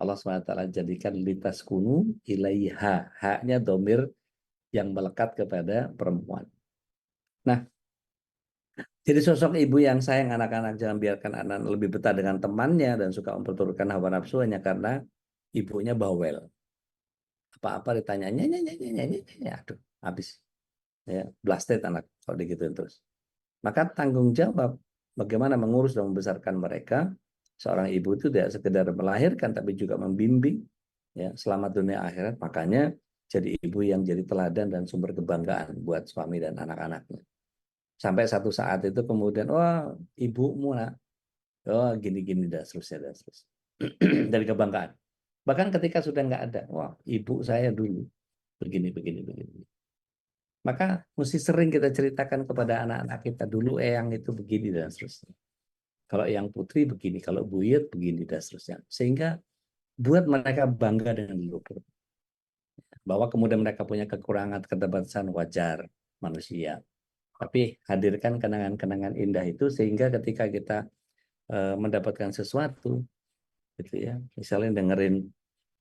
C: Allah SWT jadikan litas kunu ilaiha, haknya domir yang melekat kepada perempuan. Nah, jadi sosok ibu yang sayang anak-anak, jangan biarkan anak lebih betah dengan temannya dan suka memperturutkan hawa nafsu hanya karena ibunya bawel. Apa-apa ditanya, nyanyi, nyanyi, nyanyi, nyanyi, aduh, habis. Ya, blasted anak kalau digituin terus. Maka tanggung jawab bagaimana mengurus dan membesarkan mereka. Seorang ibu itu tidak sekedar melahirkan tapi juga membimbing ya selamat dunia akhirat. Makanya jadi ibu yang jadi teladan dan sumber kebanggaan buat suami dan anak-anaknya. Sampai satu saat itu kemudian, wah ibumu nak, oh gini-gini dan seterusnya dan seterusnya. Dari kebanggaan. Bahkan ketika sudah nggak ada, wah ibu saya dulu begini begini begini. Maka mesti sering kita ceritakan kepada anak-anak kita, dulu eyang itu begini dan seterusnya. Kalau eyang putri begini, kalau buyut begini dan seterusnya. Sehingga buat mereka bangga dengan leluhur. Bahwa kemudian mereka punya kekurangan, keterbatasan wajar manusia. Tapi hadirkan kenangan-kenangan indah itu sehingga ketika kita mendapatkan sesuatu, gitu ya. Misalnya dengerin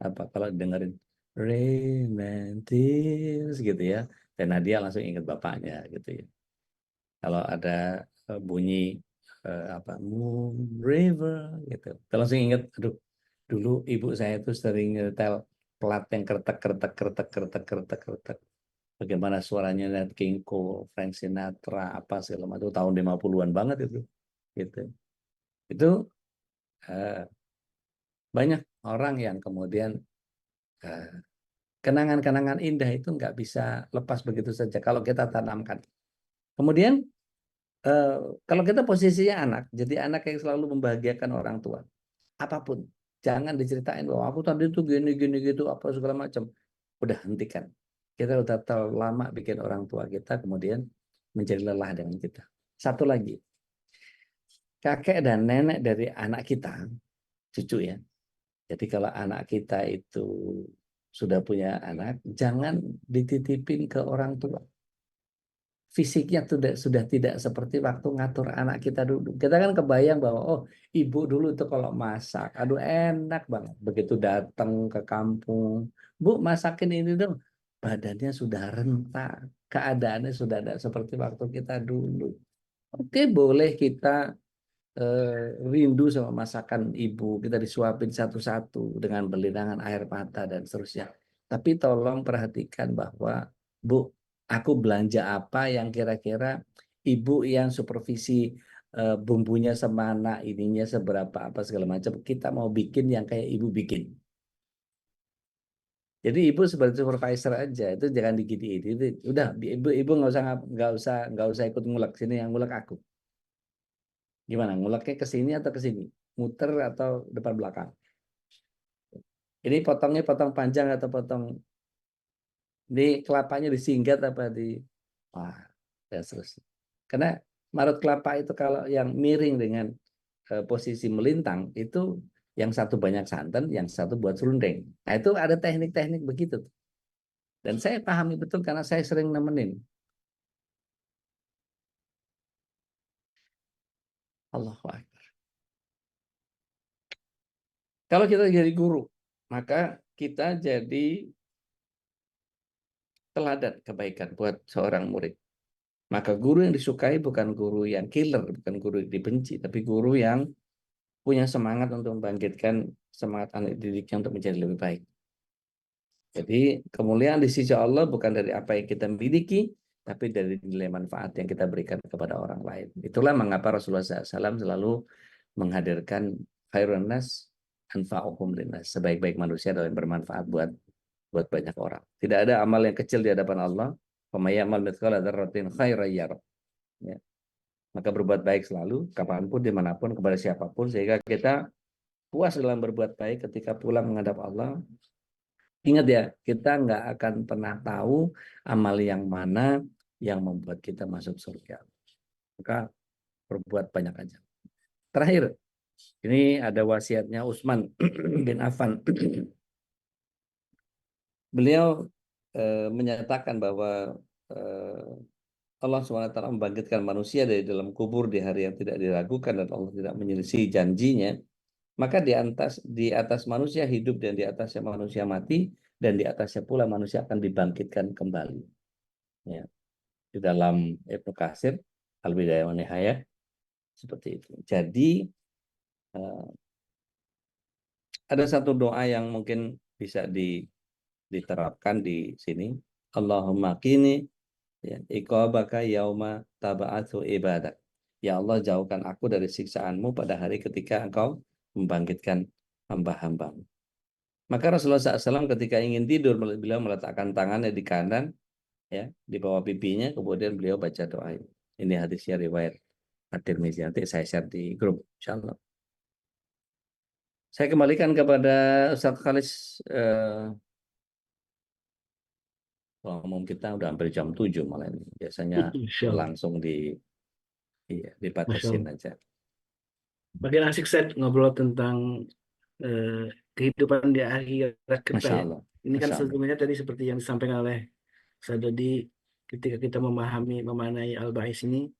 C: apa, kalau dengerin Romantis gitu ya, dan Nadia langsung ingat bapaknya gitu ya. Kalau ada bunyi apa Moon River gitu, kita langsung ingat, aduh dulu ibu saya itu sering nyetel pelat yang kertek kertek kertek kertek kertek kertek, bagaimana suaranya Nat King Cole, Frank Sinatra, apa segala macam, tahun 50-an banget itu gitu. Itu eh, banyak orang yang kemudian eh, kenangan-kenangan indah itu nggak bisa lepas begitu saja kalau kita tanamkan. Kemudian eh, kalau kita posisinya anak, jadi anak yang selalu membahagiakan orang tua, apapun, jangan diceritain bahwa aku tadi tuh gini gini gitu apa segala macam. Udah hentikan. Kita udah terlalu lama bikin orang tua kita kemudian menjadi lelah dengan kita. Satu lagi, kakek dan nenek dari anak kita, cucu ya. Jadi kalau anak kita itu sudah punya anak, jangan dititipin ke orang tua. Fisiknya sudah tidak seperti waktu ngatur anak kita dulu. Kita kan kebayang bahwa oh ibu dulu itu kalau masak, aduh enak banget. Begitu datang ke kampung, Bu masakin ini dong, badannya sudah rentak, keadaannya sudah tidak seperti waktu kita dulu. Oke, boleh kita rindu sama masakan ibu, kita disuapin satu-satu dengan berlinangan air mata dan seterusnya. Tapi tolong perhatikan bahwa, Bu, aku belanja apa yang kira-kira ibu yang supervisi bumbunya semana, ininya seberapa apa segala macam. Kita mau bikin yang kayak ibu bikin. Jadi ibu sebagai supervisor aja, itu jangan digini-gini. Udah, ibu nggak usah ikut ngulek sini, yang ngulek aku. Gimana? Nguleknya ke sini atau ke sini? Muter atau depan belakang? Ini potongnya potong panjang atau potong ini kelapanya disingkat apa di wah, dan seterusnya. Karena marut kelapa itu kalau yang miring dengan posisi melintang itu yang satu banyak santan, yang satu buat serundeng. Nah, itu ada teknik-teknik begitu. Dan saya pahami betul karena saya sering nemenin. Allahu Akbar. Kalau kita jadi guru, maka kita jadi teladan kebaikan buat seorang murid. Maka guru yang disukai bukan guru yang killer, bukan guru yang dibenci, tapi guru yang punya semangat untuk membangkitkan semangat anak didiknya untuk menjadi lebih baik. Jadi kemuliaan di sisi Allah bukan dari apa yang kita miliki, tapi dari nilai manfaat yang kita berikan kepada orang lain. Itulah mengapa Rasulullah SAW selalu menghadirkan khairun nas anfa'uhum linnas, sebaik-baik manusia dalam bermanfaat buat banyak orang. Tidak ada amal yang kecil di hadapan Allah. Faman ya'mal mithqala dzarratin khairan yarah. Ya. Maka berbuat baik selalu, kapanpun, dimanapun, kepada siapapun, sehingga kita puas dalam berbuat baik ketika pulang menghadap Allah. Ingat ya, kita nggak akan pernah tahu amal yang mana yang membuat kita masuk surga. Maka berbuat banyak aja. Terakhir, ini ada wasiatnya Utsman bin Affan. Beliau menyatakan bahwa Allah SWT membangkitkan manusia dari dalam kubur di hari yang tidak diragukan dan Allah tidak menyelisih janjinya, maka di atas manusia hidup dan di atasnya manusia mati dan di atasnya pula manusia akan dibangkitkan kembali. Ya. Di dalam Ibnu Katsir Al-Bidayah wa Nihayah seperti itu. Jadi ada satu doa yang mungkin bisa diterapkan di sini. Allahumma qini ya, iqabaka yauma taba'atsu ibadak. Ya Allah, jauhkan aku dari siksaanmu pada hari ketika engkau membangkitkan hamba-hambamu. Maka Rasulullah SAW ketika ingin tidur, beliau meletakkan tangannya di kanan, ya, di bawah pipinya, kemudian beliau baca doa ini. Ini hadisnya riwayat At-Tirmidzi. Nanti saya share di grup, insyaallah. Saya kembalikan kepada Ustaz Khalis. Umum kita udah hampir jam 7 malah ini. Biasanya
A: Masya Allah.
C: langsung iya,
A: Masya
C: dibatasin
A: Allah.
C: aja.
A: Makin asik set ngobrol tentang eh, kehidupan di akhirat kita
C: Masya
A: ya.
C: Allah.
A: Ini kan
C: Masya Allah.
A: sesungguhnya tadi seperti yang disampaikan oleh Sadodi, ketika kita memahami, memanai Al-Ba'is ini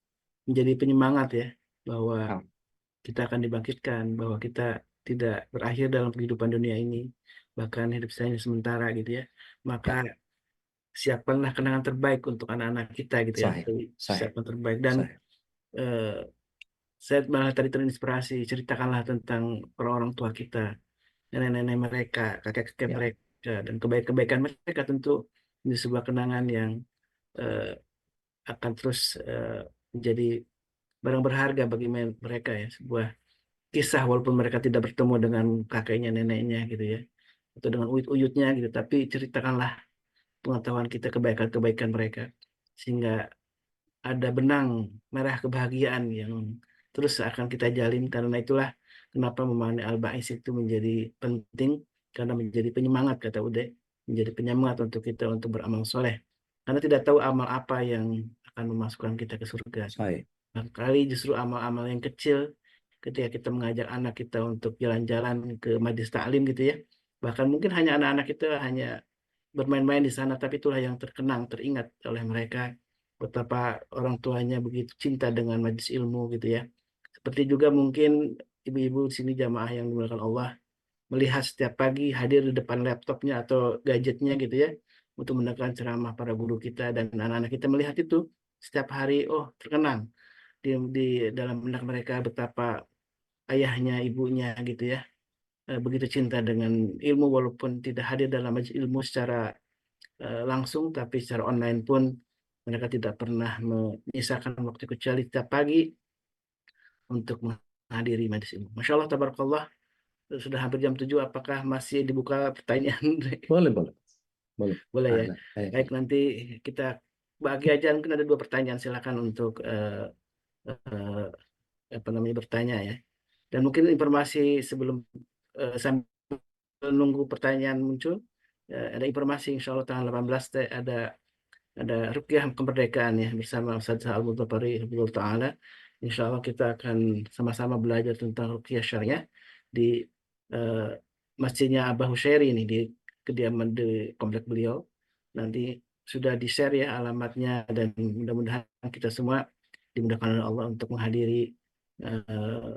A: menjadi penyemangat ya, bahwa
C: Ah,
A: kita akan dibangkitkan, bahwa kita tidak berakhir dalam kehidupan dunia ini, bahkan hidup saya ini sementara gitu ya. Maka
C: ya,
A: siapkanlah kenangan terbaik untuk anak-anak kita gitu ya.
C: sahih,
A: Jadi,
C: sahih,
A: siapkan terbaik dan
C: sahih.
A: eh, saya malah tadi terinspirasi, ceritakanlah tentang orang-orang tua kita, nenek-nenek mereka, kakek-kakek
C: Ya,
A: mereka, dan kebaikan-kebaikan mereka tentu ini sebuah kenangan yang eh, akan terus menjadi barang berharga bagi mereka ya, sebuah kisah walaupun mereka tidak bertemu dengan kakeknya, neneknya gitu ya, atau dengan uyut-uyutnya gitu, tapi ceritakanlah pengetahuan kita kebaikan-kebaikan mereka sehingga ada benang merah kebahagiaan yang terus akan kita jalin. Karena itulah kenapa memanai Al-Ba'is itu menjadi penting, karena menjadi penyemangat kata Ude, menjadi penyemangat untuk kita untuk beramal soleh, karena tidak tahu amal apa yang akan memasukkan kita ke surga.
C: sahih.
A: Kali justru amal-amal yang kecil, ketika kita mengajak anak kita untuk jalan-jalan ke majlis taklim gitu ya, Bahkan mungkin hanya anak-anak kita hanya bermain-main di sana, tapi itulah yang terkenang, teringat oleh mereka betapa orang tuanya begitu cinta dengan majelis ilmu gitu ya. Seperti juga mungkin ibu-ibu di sini jamaah yang dimuliakan Allah melihat setiap pagi hadir di depan laptopnya atau gadgetnya gitu ya untuk mendengarkan ceramah para guru kita, dan anak-anak kita melihat itu setiap hari, oh terkenang di dalam benak mereka betapa ayahnya, ibunya gitu ya begitu cinta dengan ilmu, walaupun tidak hadir dalam majelis ilmu secara langsung, tapi secara online pun mereka tidak pernah menyisakan waktu kecuali setiap pagi untuk menghadiri majelis ilmu. Masya Allah, tabarakallah, sudah hampir jam 7. Apakah masih dibuka pertanyaan?
C: Boleh, boleh. Boleh.
A: Boleh ya.
C: Ada.
A: Baik, nanti kita bagi aja, mungkin ada 2 pertanyaan. Silakan untuk eh, apa namanya bertanya ya. Dan mungkin informasi sebelum sambil menunggu pertanyaan muncul, ada informasi insya Allah tanggal 18 ada Rukyah Kemerdekaan ya bersama Ustaz Al-Mutafari Hafizahullah Ta'ala. Insya Allah kita akan sama-sama belajar tentang Rukyah Syariah di eh, masjidnya Abah Hushairi ini, di kediaman di komplek beliau. Nanti sudah di-share ya alamatnya, dan mudah-mudahan kita semua dimudahkan oleh Allah untuk menghadiri eh,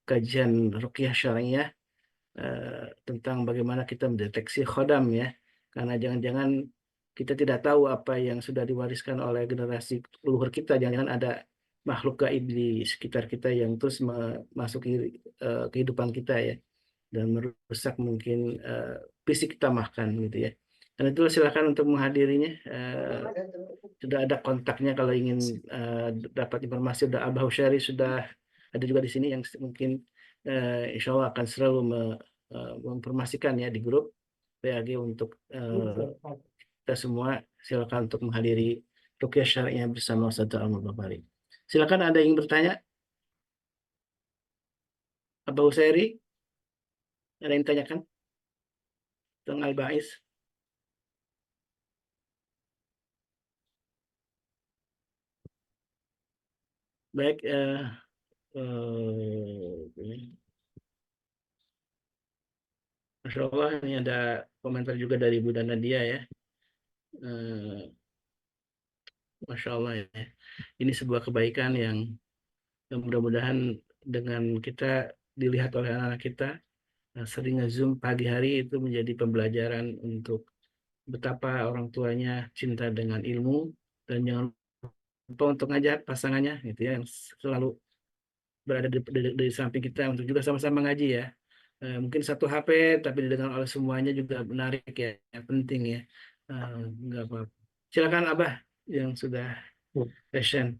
A: kajian Rukyah Syariah tentang bagaimana kita mendeteksi khodam ya. Karena jangan-jangan kita tidak tahu apa yang sudah diwariskan oleh generasi leluhur kita. Jangan-jangan ada makhluk gaib di sekitar kita yang terus memasuki kehidupan kita ya, dan merusak mungkin fisik kita bahkan gitu ya. Dan itu silakan untuk menghadirinya. Sudah ada kontaknya kalau ingin dapat informasi. Sudah Abah Syari sudah ada juga di sini yang mungkin insya Allah akan selalu menginformasikan ya di grup PAG untuk kita semua. Silakan untuk menghadiri Rukyah Syariah bersama Ustaz Al-Mubari. Silakan, ada yang bertanya? Abah Husairi, ada yang tanyakan tentang Al-Ba'is? Baik, Masya Allah, ini ada komentar juga dari Bu Nadia ya. Eh, Masya Allah ya. Ini sebuah kebaikan yang mudah-mudahan dengan kita dilihat oleh anak-anak kita, sering nge-zoom pagi hari itu menjadi pembelajaran untuk betapa orang tuanya cinta dengan ilmu, dan jangan lupa untuk ngajak pasangannya gitu ya, yang selalu berada di samping kita untuk juga sama-sama ngaji ya. Mungkin satu HP tapi didengar oleh semuanya juga menarik ya, penting ya. Enggak apa-apa. Silakan Abah yang sudah passion.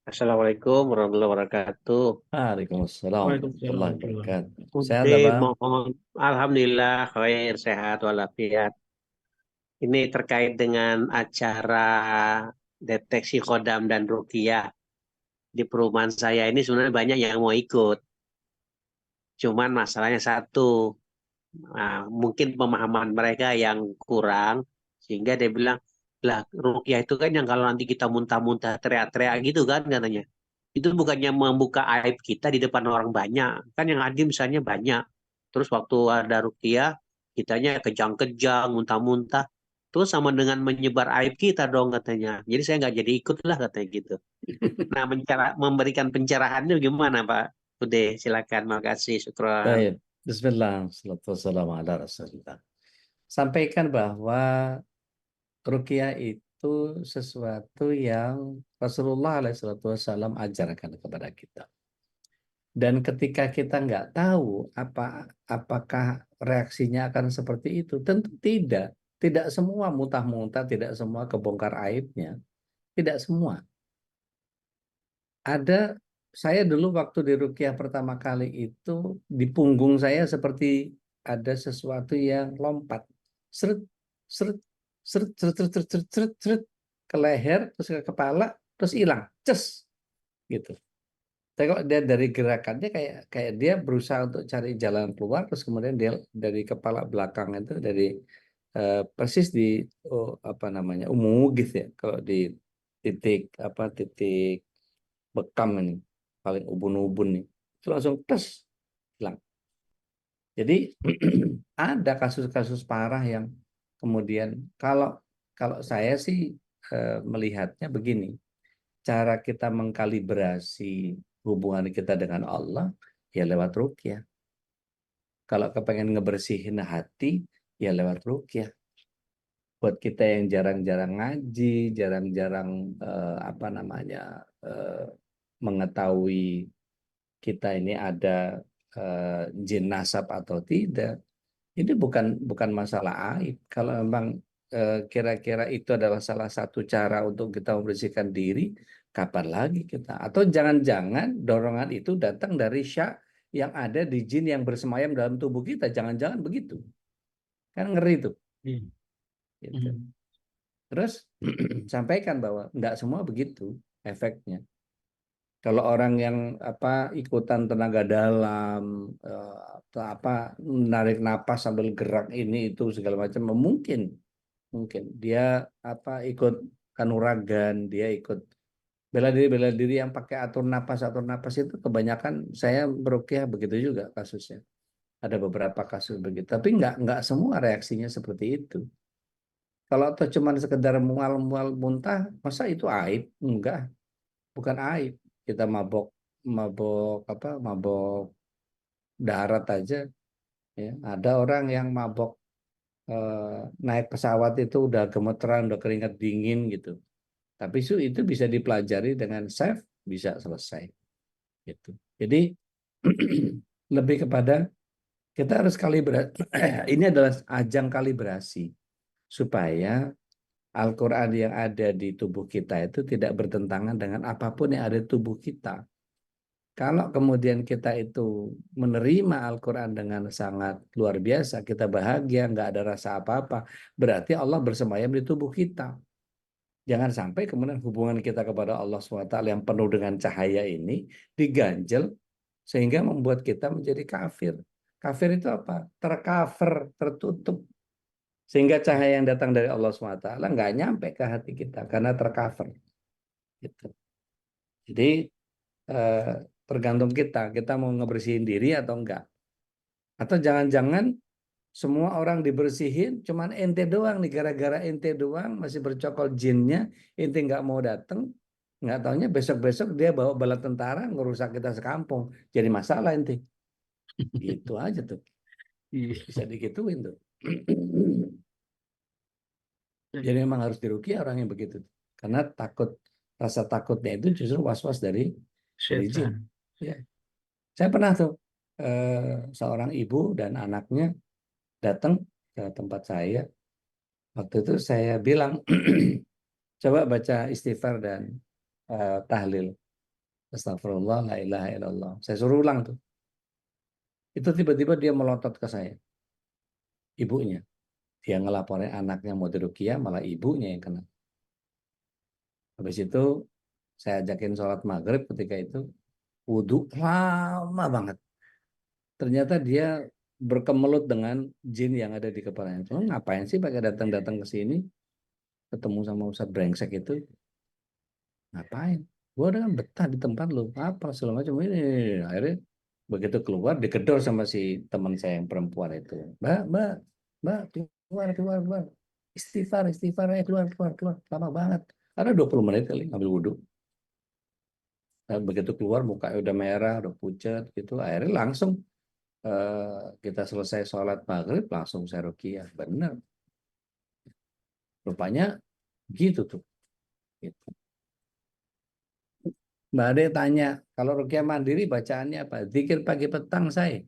B: Assalamualaikum warahmatullahi wabarakatuh.
C: Waalaikumsalam
A: Waalaikumsalam
C: warahmatullahi
A: warahmatullahi
C: wabarakatuh. Sehat,
B: Ude,
C: Abang?
B: mohon Alhamdulillah khair sehat walafiat. Ini terkait dengan acara deteksi kodam dan ruqyah di perumahan saya ini, sebenarnya banyak yang mau ikut. Cuman masalahnya satu, mungkin pemahaman mereka yang kurang, sehingga dia bilang, lah ruqyah itu kan yang kalau nanti kita muntah-muntah teriak-teriak gitu kan katanya. Itu bukannya membuka aib kita di depan orang banyak. Kan yang hadir misalnya banyak. Terus waktu ada ruqyah, kitanya kejang-kejang, muntah-muntah. Terus sama dengan menyebar aib kita dong katanya. Jadi saya nggak jadi ikut lah katanya gitu. Nah, memberikan pencerahannya gimana Pak? Udah, silakan. Makasih, syukron.
C: Baik. Bismillah. Salatu wassalamu ala Rasulillah. Sampaikan bahwa ruqyah itu sesuatu yang Rasulullah SAW ajarkan kepada kita. Dan ketika kita nggak tahu apakah reaksinya akan seperti itu, tentu tidak. Tidak semua muntah-muntah, tidak semua kebongkar aibnya, tidak semua. Ada, saya dulu waktu di Rukyah pertama kali itu di punggung saya seperti ada sesuatu yang lompat, seret, seret, seret, seret, seret, seret, seret, seret, seret, ke leher, terus ke kepala, terus hilang, ces, gitu. Tengok dia dari gerakannya kayak kayak dia berusaha untuk cari jalan keluar, terus kemudian dia dari kepala belakang itu dari persis di apa namanya gitu ya, kalau di titik apa titik bekam ini paling ubun-ubun nih, itu langsung tes hilang. Jadi ada kasus-kasus parah yang kemudian kalau kalau saya sih melihatnya begini, cara kita mengkalibrasi hubungan kita dengan Allah ya lewat ruqyah. Kalau kepengen ngebersihin hati ya lewat ruqyah. Buat kita yang jarang-jarang ngaji, jarang-jarang apa namanya mengetahui kita ini ada jin nasab atau tidak, ini bukan masalah aib. Kalau memang kira-kira itu adalah salah satu cara untuk kita membersihkan diri, kapan lagi kita? Atau jangan-jangan dorongan itu datang dari syah yang ada di jin yang bersemayam dalam tubuh kita, jangan-jangan begitu. Kan ngeri tuh. Gitu. Terus sampaikan bahwa enggak semua begitu efeknya. Kalau orang yang ikutan tenaga dalam atau menarik napas sambil gerak ini itu segala macam, mungkin dia ikut kanuragan, dia ikut bela diri yang pakai atur napas itu kebanyakan saya berukyah begitu juga kasusnya. Ada beberapa kasus begitu, tapi enggak semua reaksinya seperti itu. Kalau atau cuma sekedar mual-mual muntah, masa itu aib? Enggak, bukan aib. Kita mabok darat aja, ya. Ada orang yang mabok naik pesawat itu udah gemeteran, udah keringat dingin gitu. Tapi itu bisa dipelajari dengan safe, bisa selesai. Gitu. Jadi lebih kepada kita harus kalibrasi. Ini adalah ajang kalibrasi supaya Al-Quran yang ada di tubuh kita itu tidak bertentangan dengan apapun yang ada di tubuh kita. Kalau kemudian kita itu menerima Al-Quran dengan sangat luar biasa, kita bahagia, nggak ada rasa apa-apa, berarti Allah bersemayam di tubuh kita. Jangan sampai kemudian hubungan kita kepada Allah SWT yang penuh dengan cahaya ini diganjel sehingga membuat kita menjadi kafir. Kafir itu apa? Tercover, tertutup. Sehingga cahaya yang datang dari Allah SWT nggak nyampe ke hati kita karena tercover. Gitu. Jadi tergantung kita mau ngebersihin diri atau enggak. Atau jangan-jangan semua orang dibersihin, cuman ente doang nih, gara-gara ente doang masih bercokol jinnya, ente nggak mau datang, nggak taunya besok-besok dia bawa bala tentara ngerusak kita sekampung, jadi masalah ente. Gitu aja tuh, bisa digituin tuh. Jadi memang harus diruqyah orang yang begitu, karena rasa takutnya itu justru was-was dari jin. Ya. Saya pernah tuh seorang ibu dan anaknya datang ke tempat saya. Waktu itu saya bilang, coba baca istighfar dan tahlil. Astagfirullah, la ilaha illallah. Saya suruh ulang tuh. Itu tiba-tiba dia melotot ke saya. Ibunya. Dia ngelaporin anaknya mau diruqyah, malah ibunya yang kena. Habis itu saya ajakin sholat maghrib ketika itu. Wudhu lama banget. Ternyata dia berkemelut dengan jin yang ada di kepalanya. Cuma ngapain sih pakai datang-datang ke sini? Ketemu sama Ustadz brengsek itu. Ngapain? Gua udah kan betah di tempat lu. Apa segala macam ini. Akhirnya begitu keluar digedor sama si teman saya yang perempuan itu. Mbak, keluar. Istighfar, keluar. Lama banget. Ada 20 menit kali ngambil wudhu. Nah, begitu keluar mukanya udah merah, udah pucat gitu. Akhirnya langsung kita selesai sholat maghrib langsung saya ruqyah. Benar. Rupanya gitu tuh. Gitu. Mbak Ade tanya, kalau ruqyah mandiri bacaannya apa? Zikir pagi petang saya.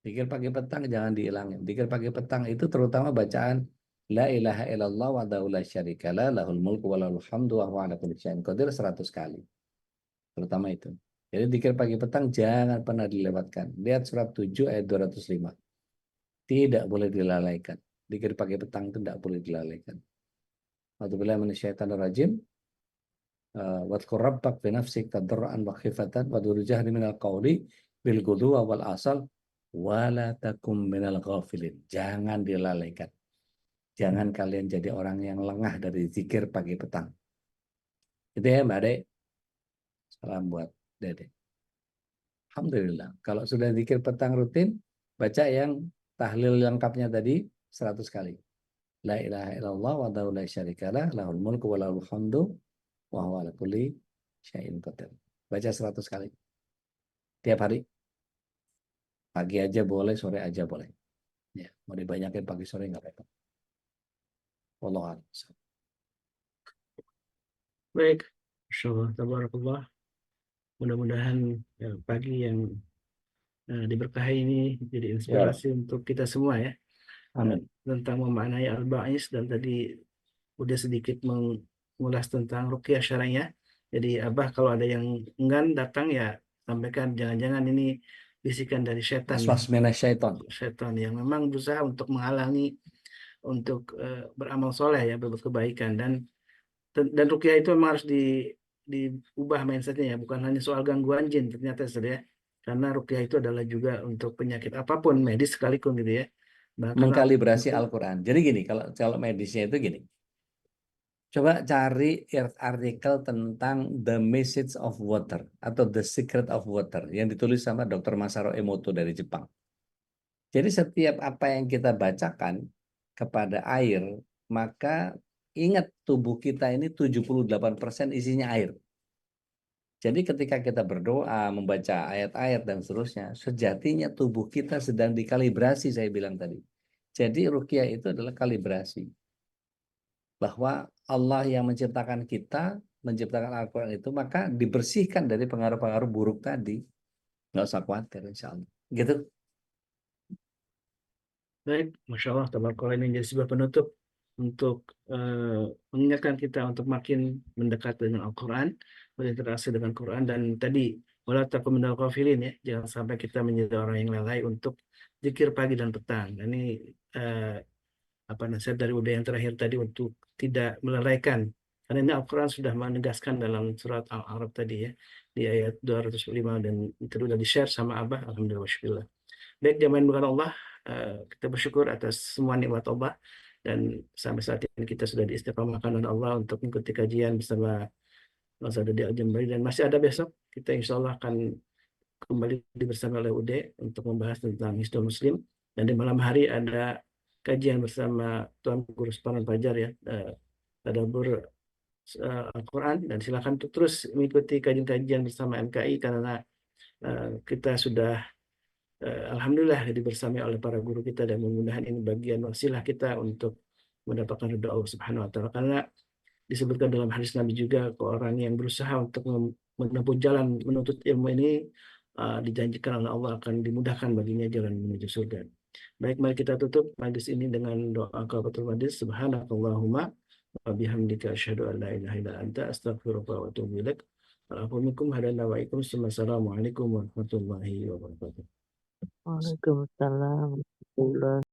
C: Zikir pagi petang jangan dihilangin. Zikir pagi petang itu terutama bacaan La ilaha illallah wa la syarikalah lahul mulku wa lahul hamdu wa huwa ala kulli syai'in qadir 100 kali. Terutama itu. Jadi zikir pagi petang jangan pernah dilewatkan. Lihat surat 7 ayat 205. Tidak boleh dilalaikan. Zikir pagi petang itu tidak boleh dilalaikan. A'udzubillahi minasyaitonir rajim. Wadhkur rabbak fi nafsik tadarruan wa khifatan wa dun jahri minal qawli bil ghudwi wal asal wala takum minal ghafilin. Jangan dilalaikan. Jangan kalian jadi orang yang lengah dari zikir pagi petang. Itu ya Mbak Ade. Salam buat Dede. Alhamdulillah. Kalau sudah zikir petang rutin, baca yang tahlil lengkapnya tadi 100 kali. La ilaha illallah wahdahu la syarikalah lahul mulku wa lahul hamdu wa huwa ala kulli syai'in qadir. Baca 100 kali tiap hari. Pagi aja boleh, sore aja boleh. Ya, mau dibanyakin pagi sore nggak apa-apa. Wallahu a'lam.
A: Baik, Masya Allah, tabarakallah. Mudah-mudahan pagi yang diberkahi ini jadi
C: Ya Rabb.
A: inspirasi untuk kita semua ya.
C: Amin.
A: Tentang memaknai Al-Ba'is, dan tadi udah sedikit mengulas tentang ruqyah syar'iyah. Jadi Abah kalau ada yang enggan datang ya sampaikan, jangan-jangan ini bisikan dari setan,
C: Waswas minasyaiton.
A: setan yang memang berusaha untuk menghalangi untuk beramal soleh ya, berbuat kebaikan. Dan ruqyah itu memang harus diubah mindsetnya ya, bukan hanya soal gangguan jin ternyata ya, karena ruqyah itu adalah juga untuk penyakit apapun medis sekalipun gitu ya. Bahkan
C: Mengkalibrasi Al-Quran. Jadi gini, kalau medisnya itu gini. Coba cari artikel tentang The Message of Water atau The Secret of Water yang ditulis sama Dr. Masaru Emoto dari Jepang. Jadi setiap apa yang kita bacakan kepada air, maka ingat tubuh kita ini 78% isinya air. Jadi ketika kita berdoa, membaca ayat-ayat dan seterusnya, sejatinya tubuh kita sedang dikalibrasi, saya bilang tadi. Jadi ruqyah itu adalah kalibrasi. Bahwa Allah yang menciptakan kita, menciptakan Al-Quran itu, maka dibersihkan dari pengaruh-pengaruh buruk tadi. Nggak usah khawatir, insya Allah. Gitu.
A: baik, Masya Allah, tabarakallah, ini jadi sebuah penutup untuk mengingatkan kita untuk makin mendekat dengan Al-Quran, berinteraksi dengan Quran, dan tadi wala takun minal ghafilin ya, jangan sampai kita menjadi orang yang lalai untuk zikir pagi dan petang. Dan ini apa nasihat dari Uda yang terakhir tadi untuk tidak melalaikan, karena ini Al-Quran sudah menegaskan dalam surat Al-A'raf tadi ya, di ayat 205, dan itu sudah di-share sama Abah. Alhamdulillah wa syukurillah. Baik, jamaah bukan Allah, kita bersyukur atas semua nikmat Allah, dan sampai saat ini kita sudah diistiqamahkan oleh Allah untuk mengikuti kajian bersama Mas Dodi Al-Jambari, dan masih ada besok. Kita insya Allah akan kembali bersama oleh Ude untuk membahas tentang Hisnul Muslim, dan di malam hari ada kajian bersama Tuan Guru Separan Fajar ya, tadabbur Al-Quran, dan silakan untuk terus mengikuti kajian-kajian bersama MKI, karena kita sudah alhamdulillah dibersamai oleh para guru kita, dan mudah-mudahan ini bagian wasilah kita untuk mendapatkan ridha Allah Subhanahu wa taala, karena disebutkan dalam hadis Nabi juga ke orang yang berusaha untuk menempuh jalan menuntut ilmu ini, dijanjikan oleh Allah akan dimudahkan baginya jalan menuju surga. Baik, mari kita tutup majlis ini dengan doa kafaratul majlis. Subhanakallahumma wa bihamdika asyhadu an la ilaha illa anta astaghfiruka wa atubu ilaik. Assalamualaikum warahmatullahi wabarakatuh.
D: Waalaikumsalam warahmatullahi